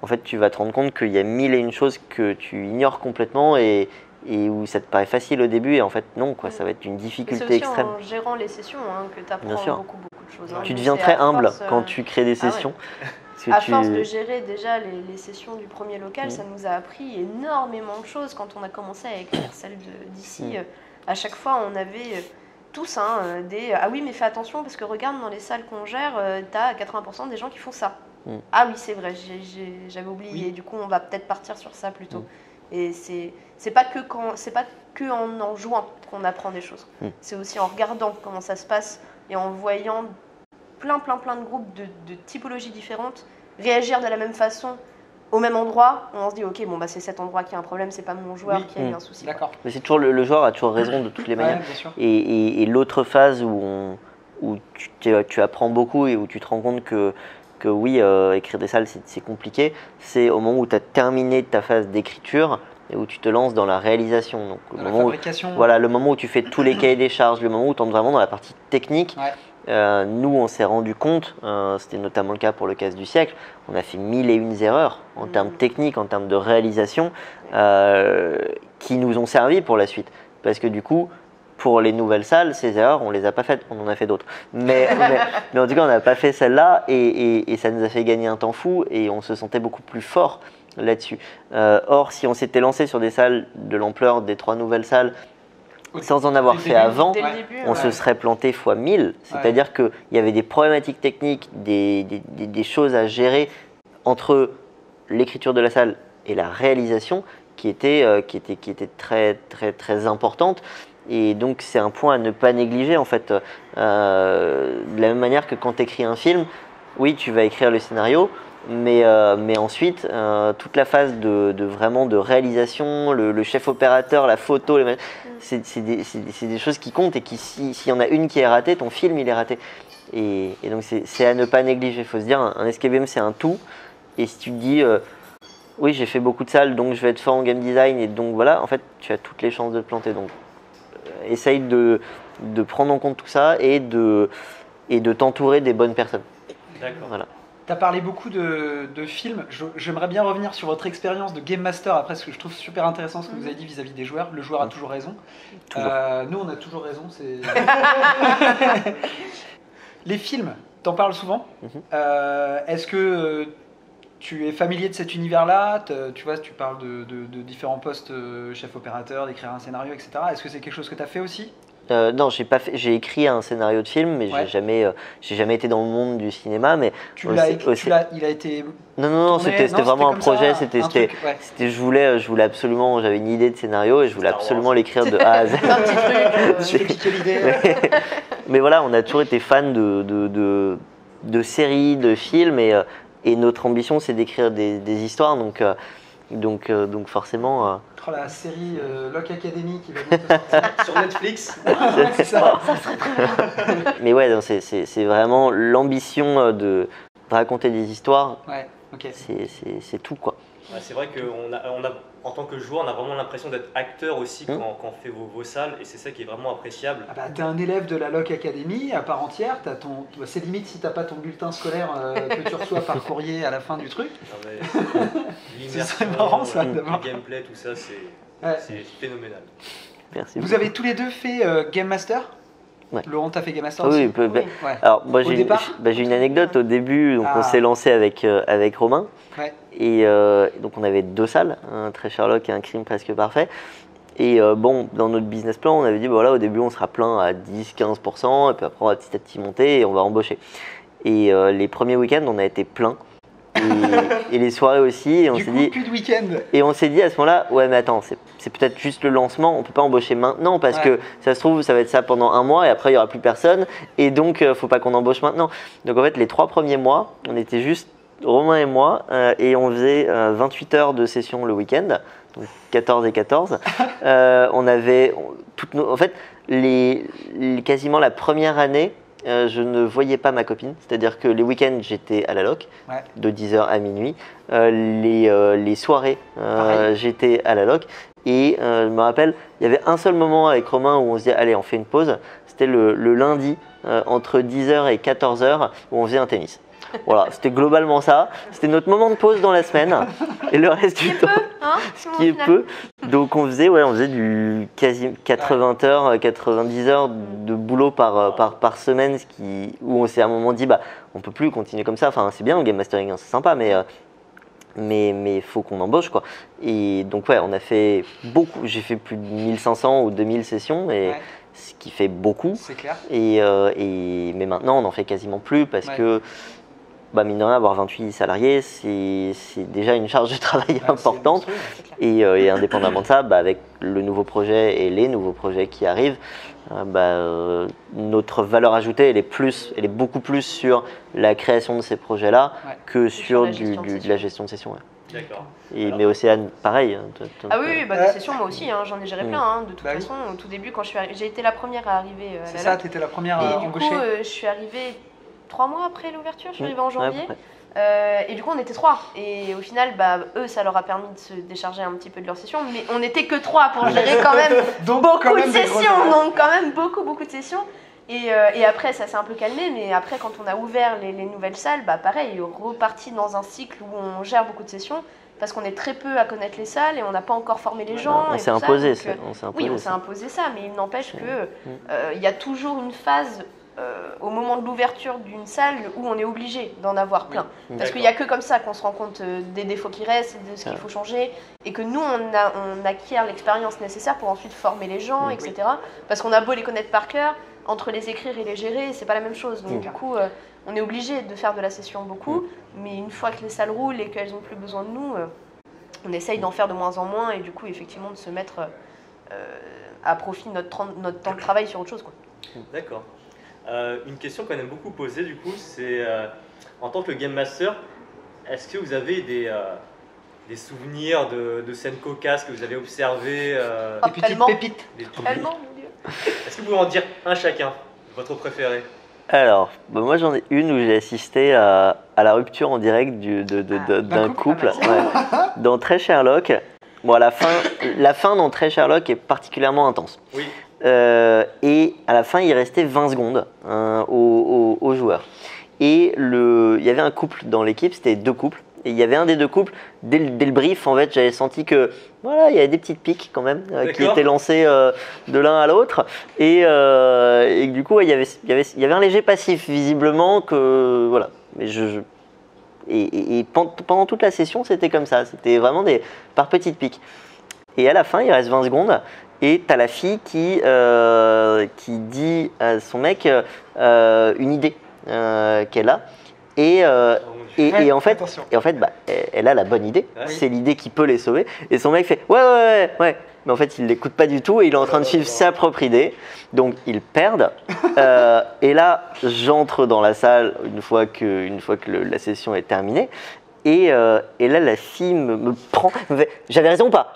En fait, tu vas te rendre compte qu'il y a 1001 choses que tu ignores complètement et où ça te paraît facile au début et en fait non, quoi, ça va être une difficulté extrême. C'est aussi en gérant les sessions que tu apprends beaucoup de choses. Tu deviens très humble quand tu crées des sessions. À force de gérer déjà les sessions du premier local, ça nous a appris énormément de choses. Quand on a commencé à écrire celle d'ici, à chaque fois on avait tous des « Ah oui, mais fais attention parce que regarde dans les salles qu'on gère, tu as 80% des gens qui font ça. Ah oui, c'est vrai, j'avais oublié. Du coup, on va peut-être partir sur ça plutôt. Et c'est pas que en jouant qu'on apprend des choses. C'est aussi en regardant comment ça se passe et en voyant plein de groupes de typologies différentes réagir de la même façon au même endroit. On se dit ok, bon c'est cet endroit qui a un problème, c'est pas mon joueur qui a eu un souci. D'accord. Mais c'est toujours le joueur a toujours raison de toutes les manières. Bien sûr. Et l'autre phase où tu apprends beaucoup et où tu te rends compte que oui, écrire des salles c'est compliqué, c'est au moment où tu as terminé ta phase d'écriture et où tu te lances dans la réalisation. Donc, la fabrication. Le moment où tu fais tous les cahiers des charges, le moment où tu entres vraiment dans la partie technique. Nous, on s'est rendu compte, c'était notamment le cas pour le casse du siècle, on a fait 1001 erreurs en termes techniques, en termes de réalisation, qui nous ont servi pour la suite. Parce que du coup, pour les nouvelles salles, ces erreurs, on les a pas faites, on en a fait d'autres. Mais en tout cas, on n'a pas fait celle-là et ça nous a fait gagner un temps fou et on se sentait beaucoup plus fort là-dessus. Or, si on s'était lancé sur des salles de l'ampleur des 3 nouvelles salles, sans en avoir fait avant, on se serait planté fois 1000. C'est-à-dire qu'il y avait des problématiques techniques, des choses à gérer entre l'écriture de la salle et la réalisation qui étaient très, très, très importantes. Et donc, c'est un point à ne pas négliger, en fait. De la même manière que quand tu écris un film, oui, tu vas écrire le scénario, mais ensuite, toute la phase de réalisation, le chef opérateur, la photo, c'est des choses qui comptent et s'il y en a une qui est ratée, ton film il est raté. Et donc c'est à ne pas négliger. Il faut se dire, un escape game c'est un tout. Et si tu te dis, oui j'ai fait beaucoup de salles donc je vais être fort en game design et donc voilà, en fait tu as toutes les chances de te planter. Donc essaye de prendre en compte tout ça et de t'entourer des bonnes personnes. D'accord. Voilà. Tu as parlé beaucoup de films. J'aimerais bien revenir sur votre expérience de Game Master après, ce que je trouve super intéressant ce que vous avez dit vis-à-vis des joueurs. Le joueur a toujours raison. Nous, on a toujours raison. Les films, t'en parles souvent. Est-ce que tu es familier de cet univers-là? Tu vois, tu parles de différents postes, chef opérateur, d'écrire un scénario, etc. Est-ce que c'est quelque chose que tu as fait aussi? Non, j'ai écrit un scénario de film, mais j'ai jamais été dans le monde du cinéma. Mais il a été. Non, c'était vraiment un projet. Je voulais absolument, j'avais une idée de scénario et je voulais absolument l'écrire de A à Z. J'ai piqué l'idée. Mais voilà, on a toujours été fan de séries, de films et notre ambition c'est d'écrire des histoires. Donc forcément. La série Lock Academy qui va bientôt sortir sur Netflix. C'est ça. Ça serait très bien. Mais ouais, c'est vraiment l'ambition de raconter des histoires. Ouais, ok. C'est tout quoi. Ouais, c'est vrai qu'on en tant que joueur, on a vraiment l'impression d'être acteur aussi quand on fait vos salles et c'est ça qui est vraiment appréciable. Ah bah, t'es un élève de la Lock Academy à part entière, c'est limite si t'as pas ton bulletin scolaire que tu reçois par courrier à la fin du truc. L'immersion, marrant, ça, le gameplay, tout ça, c'est phénoménal. Merci. Vous avez tous les deux fait Game Master? Ouais. Laurent, t'as fait Game Master aussi? Oui. Ouais. Alors moi j'ai une anecdote au début, donc on s'est lancé avec Romain. Ouais. Et donc on avait 2 salles, un très Sherlock et un crime presque parfait. Et dans notre business plan, on avait dit voilà, au début on sera plein à 10-15%, et puis après on va petit à petit monter et on va embaucher. Et les premiers week-ends, on a été plein. et les soirées aussi. Et on s'est dit, plus de week-end. Et on s'est dit à ce moment-là, ouais mais attends, c'est peut-être juste le lancement, on peut pas embaucher maintenant parce que ça se trouve ça va être ça pendant un mois et après il y aura plus personne et donc faut pas qu'on embauche maintenant. Donc en fait les 3 premiers mois, on était juste Romain et moi et on faisait 28 heures de session le week-end, donc 14 et 14. On avait en fait quasiment la première année. Je ne voyais pas ma copine, c'est-à-dire que les week-ends j'étais à la loc de 10h à minuit, les soirées j'étais à la loc et je me rappelle il y avait un seul moment avec Romain où on se dit allez on fait une pause, c'était le lundi entre 10h et 14h où on faisait un tennis. Voilà, c'était globalement ça. C'était notre moment de pause dans la semaine. Et le reste du temps, ce qui est peu. Donc on faisait du quasi 80 heures, 90 heures de boulot par semaine, où on s'est à un moment dit, on peut plus continuer comme ça. Enfin, c'est bien le game mastering, c'est sympa, mais faut qu'on embauche quoi. Et donc on a fait beaucoup. J'ai fait plus de 1500 ou 2000 sessions ce qui fait beaucoup. C'est clair. Mais maintenant on n'en fait quasiment plus parce que mine de rien, avoir 28 salariés, c'est déjà une charge de travail importante. Et indépendamment de ça, avec le nouveau projet et les nouveaux projets qui arrivent, notre valeur ajoutée, elle est beaucoup plus sur la création de ces projets-là que sur de la gestion de session. D'accord. Mais Océane, pareil. Oui, des sessions, moi aussi, j'en ai géré plein. De toute façon, au tout début, quand j'ai été la première à arriver à la C'est ça, tu étais la première à embaucher. Et du coup, je suis arrivée 3 mois après l'ouverture, je suis arrivée en janvier. Et du coup, on était 3. Et au final, eux, ça leur a permis de se décharger un petit peu de leur session. Mais on n'était que 3 pour gérer quand même beaucoup de sessions. Donc, quand même beaucoup de sessions. Et après, ça s'est un peu calmé. Mais après, quand on a ouvert les nouvelles salles, pareil, reparti dans un cycle où on gère beaucoup de sessions. Parce qu'on est très peu à connaître les salles et on n'a pas encore formé les gens. On s'est imposé ça. Oui, on s'est imposé ça. Mais il n'empêche qu'il y a toujours une phase au moment de l'ouverture d'une salle où on est obligé d'en avoir plein. Parce qu'il n'y a que comme ça qu'on se rend compte des défauts qui restent, de ce qu'il faut changer, et que nous, on acquiert l'expérience nécessaire pour ensuite former les gens, etc. Parce qu'on a beau les connaître par cœur, entre les écrire et les gérer, c'est pas la même chose. Donc du coup, on est obligé de faire de la session beaucoup, mais une fois que les salles roulent et qu'elles n'ont plus besoin de nous, on essaye d'en faire de moins en moins, et du coup, effectivement, de se mettre à profit notre temps de travail sur autre chose, quoi. D'accord. Une question qu'on aime beaucoup poser du coup, c'est en tant que Game Master, est-ce que vous avez des souvenirs de scènes cocasses que vous avez observées des petites pépites. Mon Dieu. Est-ce que vous pouvez en dire un chacun, votre préféré? Alors, moi j'en ai une où j'ai assisté à la rupture en direct d'un couple dans Très Sherlock. Bon, la fin dans Très Sherlock est particulièrement intense. Oui. Et à la fin, il restait 20 secondes aux joueurs. Et il y avait un couple dans l'équipe, c'était 2 couples. Et il y avait un des 2 couples, dès le brief, en fait, j'avais senti que il y avait des petites piques quand même qui étaient lancées de l'un à l'autre. Et du coup, il y avait un léger passif, visiblement, que voilà. Mais et pendant toute la session, c'était comme ça. C'était vraiment par petites piques. Et à la fin, il reste 20 secondes. Et tu as la fille qui dit à son mec une idée qu'elle a. Et en fait, elle a la bonne idée. C'est l'idée qui peut les sauver. Et son mec fait ouais. Mais en fait, il ne l'écoute pas du tout et il est en train de suivre sa propre idée. Donc, ils perdent. Et là, j'entre dans la salle une fois que la session est terminée. Et là, la fille me prend, me fait « J'avais raison ou pas ?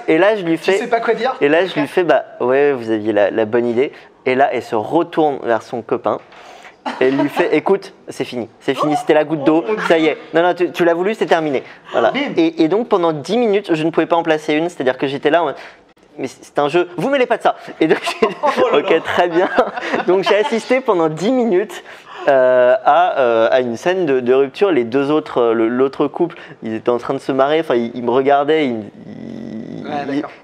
Et là, je lui fais… Tu sais pas quoi dire ? Et là, je lui fais « Ouais, vous aviez la bonne idée. » Et là, elle se retourne vers son copain. Et elle lui fait « Écoute, c'est fini, c'était la goutte d'eau, ça y est. Non, tu l'as voulu, c'est terminé. » Voilà. Et donc, pendant 10 minutes, je ne pouvais pas en placer une. C'est-à-dire que j'étais là… Mais c'est un jeu, vous mêlez pas de ça. Et donc, ok, très bien. Donc, j'ai assisté pendant 10 minutes à une scène de rupture. Les 2 autres, l'autre couple, ils étaient en train de se marrer. Enfin, ils me regardaient.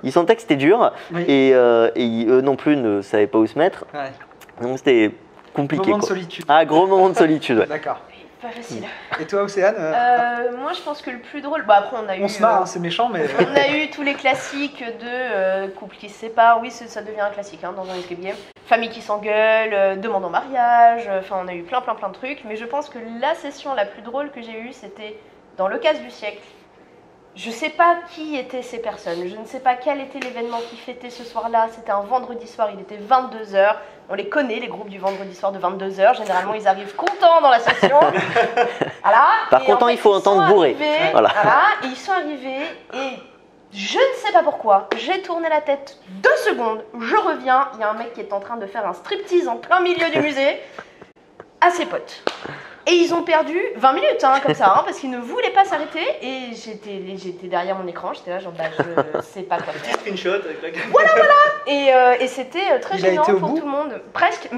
Ils sentaient que c'était dur. Oui. Et eux non plus ne savaient pas où se mettre. Ouais. Donc, c'était compliqué. Gros moment de solitude. Gros moment de solitude. Ouais. D'accord. pas facile. Et toi, Océane Moi, je pense que le plus drôle... Bah, après, on a eu... On se marre, c'est méchant, mais... On a eu tous les classiques de couple qui se sépare. Oui, ça devient un classique dans un escape game. Famille qui s'engueule, demande en mariage. Enfin, on a eu plein de trucs. Mais je pense que la session la plus drôle que j'ai eue, c'était dans le casse du siècle. Je ne sais pas qui étaient ces personnes, je ne sais pas quel était l'événement qui fêtait ce soir-là. C'était un vendredi soir, il était 22h. On les connaît, les groupes du vendredi soir de 22h. Généralement, ils arrivent contents dans la session. Voilà. Par contre, il faut entendre bourré. Voilà. Et ils sont arrivés et je ne sais pas pourquoi, j'ai tourné la tête 2 secondes. Je reviens, il y a un mec qui est en train de faire un striptease en plein milieu du musée à ses potes. Et ils ont perdu 20 minutes, comme ça, parce qu'ils ne voulaient pas s'arrêter. Et j'étais derrière mon écran, j'étais là, genre, je sais pas quoi faire. Screenshot avec la caméra. Voilà. Et c'était très gênant pour bout tout le monde. Presque.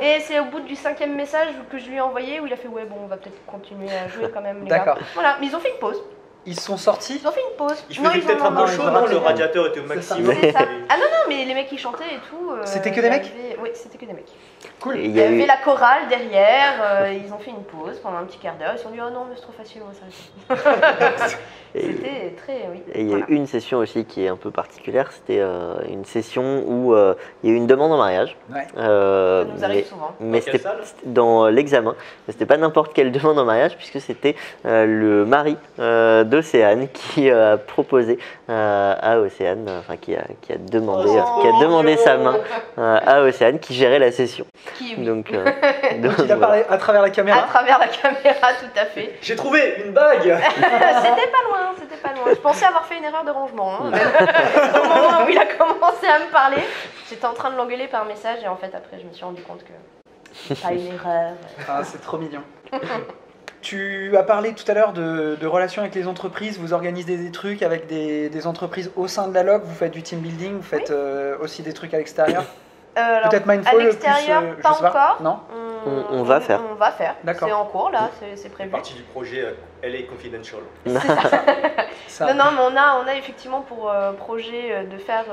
Et c'est au bout du 5e message que je lui ai envoyé où il a fait ouais, bon, on va peut-être continuer à jouer quand même, les gars. Voilà, mais ils ont fait une pause. Ils sont sortis. Ils ont fait une pause. Il faisait peut-être un peu chaud, non? Le radiateur était au maximum. C'est ça. Ah non, mais les mecs qui chantaient et tout. C'était que des mecs? Oui, c'était que des mecs. Cool. Il y avait la chorale derrière, ils ont fait une pause pendant un petit quart d'heure. Ils se sont dit, oh non, mais c'est trop facile, on va s'arrêter. C'était très. Oui. Et il y a eu une session aussi qui est un peu particulière. C'était une session où il y a eu une demande en mariage. Ouais. Ça nous arrive souvent. Mais c'était dans l'examen. C'était pas n'importe quelle demande en mariage, puisque c'était le mari d'Océane qui a proposé à Océane, enfin qui a demandé sa main à Océane, qui gérait la session. Donc il a parlé à travers la caméra. À travers la caméra, tout à fait. J'ai trouvé une bague. C'était pas loin. Je pensais avoir fait une erreur de rangement. Au moment où il a commencé à me parler, j'étais en train de l'engueuler par message et en fait après je me suis rendu compte que c'est pas une erreur. Ah, c'est trop mignon. Tu as parlé tout à l'heure de relations avec les entreprises. Vous organisez des trucs avec des entreprises au sein de la LOC. Vous faites du team building. Vous faites aussi des trucs à l'extérieur. Peut-être Mindful, à l'extérieur, plus, pas encore. Non. On va faire. On va faire. D'accord. C'est en cours là, c'est prévu. C'est partie du projet LA Confidential. Ça. Non, mais on a effectivement pour projet de faire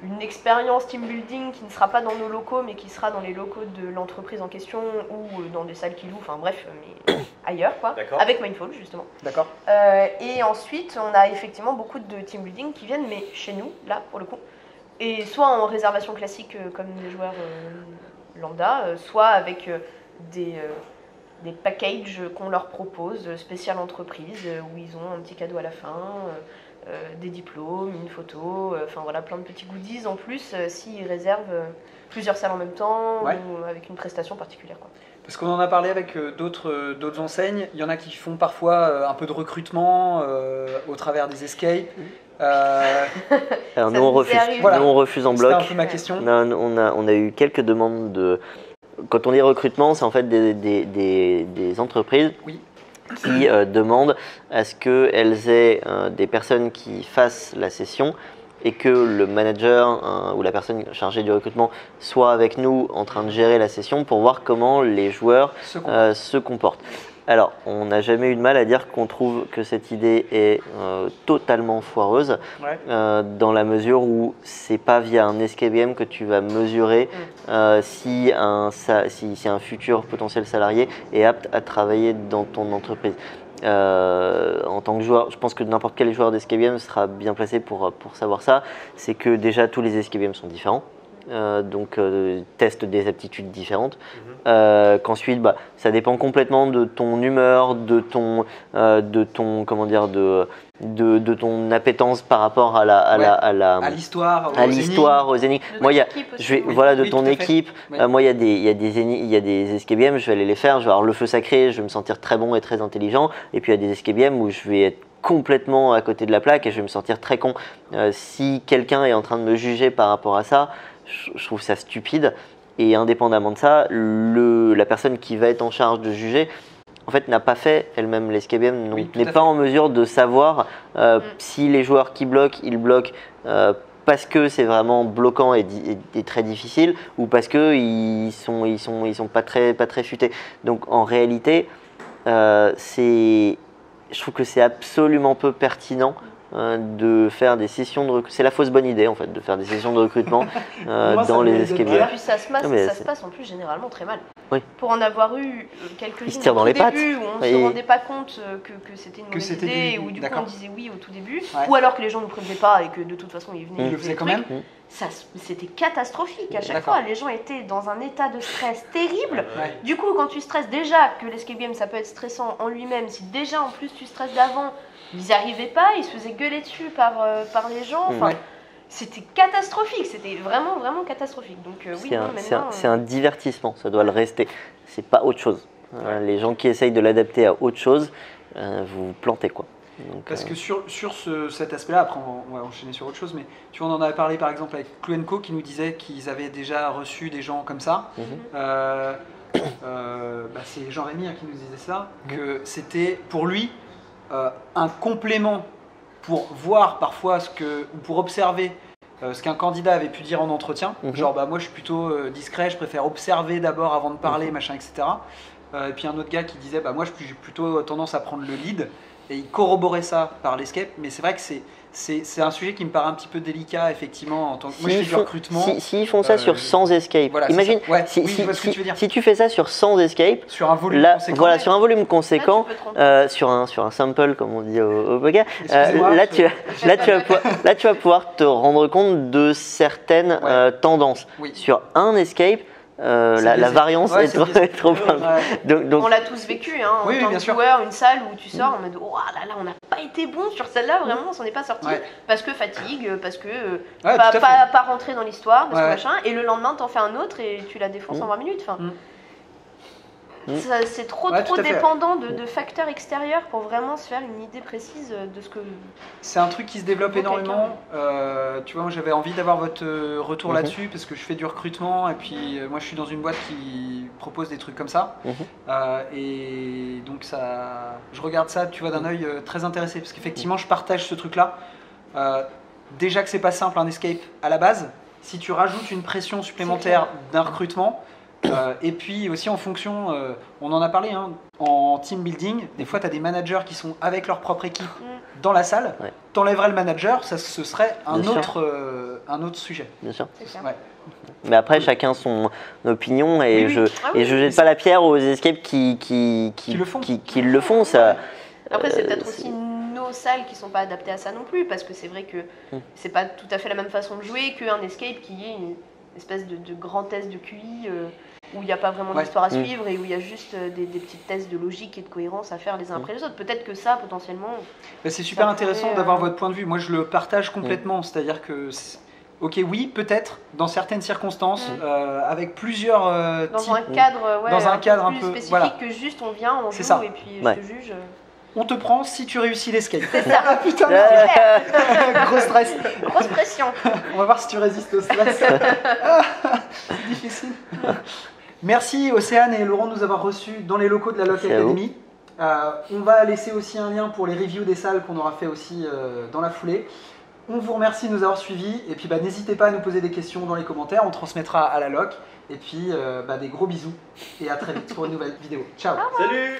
une expérience team building qui ne sera pas dans nos locaux, mais qui sera dans les locaux de l'entreprise en question ou dans des salles qui louent. Enfin bref, mais ailleurs quoi. Avec Mindful justement. D'accord. Et ensuite, on a effectivement beaucoup de team building qui viennent, mais chez nous là pour le coup. Et soit en réservation classique comme des joueurs lambda, soit avec des packages qu'on leur propose, spécial entreprise, où ils ont un petit cadeau à la fin, des diplômes, une photo, enfin voilà, plein de petits goodies en plus s'ils réservent plusieurs salles en même temps ou avec une prestation particulière, quoi. Parce qu'on en a parlé avec d'autres enseignes, il y en a qui font parfois un peu de recrutement au travers des escapes. Alors nous on refuse en bloc. C'était un peu ma question. On a eu quelques demandes de... Quand on dit recrutement, c'est en fait des entreprises qui demandent à ce qu'elles aient des personnes qui fassent la session et que le manager ou la personne chargée du recrutement soit avec nous en train de gérer la session pour voir comment les joueurs se comportent. Alors, on n'a jamais eu de mal à dire qu'on trouve que cette idée est totalement foireuse, dans la mesure où c'est pas via un escape game que tu vas mesurer si un futur potentiel salarié est apte à travailler dans ton entreprise. En tant que joueur, je pense que n'importe quel joueur d'escape game sera bien placé pour savoir ça. C'est que déjà tous les escape games sont différents. Donc teste des aptitudes différentes, qu'ensuite ça dépend complètement de ton humeur, de ton appétence par rapport à l'histoire, aux énigmes. Moi de ton équipe. Moi il y a des escape games, je vais aller les faire, je vais avoir le feu sacré, je vais me sentir très bon et très intelligent, et puis il y a des escape games où je vais être complètement à côté de la plaque et je vais me sentir très con. Si quelqu'un est en train de me juger par rapport à ça, je trouve ça stupide, et indépendamment de ça, la personne qui va être en charge de juger, en fait, n'a pas fait elle-même l'escape game, n'est pas en mesure de savoir si les joueurs qui bloquent, ils bloquent parce que c'est vraiment bloquant et très difficile, ou parce qu'ils sont pas très futés. Donc en réalité, je trouve que c'est absolument peu pertinent de faire des sessions de recrutement. C'est la fausse bonne idée en fait, de faire des sessions de recrutement dans les escape games. Et puis ça se passe en plus généralement très mal. Oui. Pour en avoir eu quelques-unes au début où on ne se rendait pas compte que c'était une mauvaise idée, ou du coup on disait oui au tout début, ou alors que les gens ne nous prévenaient pas et que de toute façon ils venaient. Ils le faisaient quand même. C'était catastrophique. À chaque fois, les gens étaient dans un état de stress terrible. Du coup, quand tu stresses déjà, que l'escape game ça peut être stressant en lui-même, si déjà en plus tu stresses d'avant, ils n'y arrivaient pas, ils se faisaient gueuler dessus par les gens. Enfin, c'était catastrophique, c'était vraiment catastrophique. Donc c'est un divertissement, ça doit le rester. C'est pas autre chose. Les gens qui essayent de l'adapter à autre chose, vous vous plantez quoi. Donc, parce que sur cet aspect-là, après on va enchaîner sur autre chose, mais tu vois, on en avait parlé par exemple avec Clou & Co qui nous disait qu'ils avaient déjà reçu des gens comme ça. C'est Jean-Rémy qui nous disait ça, que c'était pour lui un complément pour voir parfois ou pour observer ce qu'un candidat avait pu dire en entretien. Genre moi je suis plutôt discret, je préfère observer d'abord avant de parler, machin, etc. Et puis un autre gars qui disait moi j'ai plutôt tendance à prendre le lead. Et il corroborait ça par l'escape, mais c'est vrai que c'est un sujet qui me paraît un petit peu délicat, effectivement, en tant que... Moi, je fais du recrutement. S'ils font ça sur 100 escape, voilà, imagine, si tu fais ça sur 100 escape, sur un volume conséquent, voilà, sur un volume conséquent, sur un sample, comme on dit au poker, là, tu vas pouvoir te rendre compte de certaines tendances. Sur un escape, la variance est trop grande. Donc, on l'a tous vécu, hein, en tant que joueur, une salle où tu sors en mode oh là on n'a pas été bon sur celle-là, vraiment on s'en est pas sorti parce que fatigue, parce que pas rentré dans l'histoire, parce que machin, et le lendemain t'en fais un autre et tu la défonces en 20 minutes. Enfin, c'est trop dépendant de facteurs extérieurs pour vraiment se faire une idée précise de ce que... C'est un truc qui se développe énormément. Tu vois, j'avais envie d'avoir votre retour là-dessus parce que je fais du recrutement et puis moi je suis dans une boîte qui propose des trucs comme ça. Et donc je regarde ça, tu vois, d'un œil très intéressé parce qu'effectivement je partage ce truc-là. Déjà que c'est pas simple un escape à la base, si tu rajoutes une pression supplémentaire d'un recrutement, et puis aussi en fonction, on en a parlé, hein, en team building, des fois tu as des managers qui sont avec leur propre équipe dans la salle, t'enlèverais le manager, ce serait un autre sujet. Bien sûr. Mais après chacun son opinion et je jette pas la pierre aux escapes qui le font. Ça, après c'est peut-être aussi nos salles qui sont pas adaptées à ça non plus, parce que c'est vrai que c'est pas tout à fait la même façon de jouer qu'un escape qui est une espèce de grand test de QI où il n'y a pas vraiment d'histoire à suivre et où il y a juste des petits tests de logique et de cohérence à faire les uns après les autres. Peut-être que ça, potentiellement... c'est super intéressant d'avoir votre point de vue. Moi, je le partage complètement. C'est-à-dire que, ok, oui, peut-être, dans certaines circonstances, avec plusieurs dans un cadre un peu spécifique que juste on vient, on joue et puis je te juge... On te prend si tu réussis l'escape. C'est ça. Putain, gros stress. Grosse pression. On va voir si tu résistes au stress. C'est difficile. Merci Océane et Laurent de nous avoir reçus dans les locaux de la Lock Academy. On va laisser aussi un lien pour les reviews des salles qu'on aura fait aussi dans la foulée. On vous remercie de nous avoir suivis et puis n'hésitez pas à nous poser des questions dans les commentaires, on transmettra à la Lock. Et puis des gros bisous et à très vite pour une nouvelle vidéo. Ciao. Salut.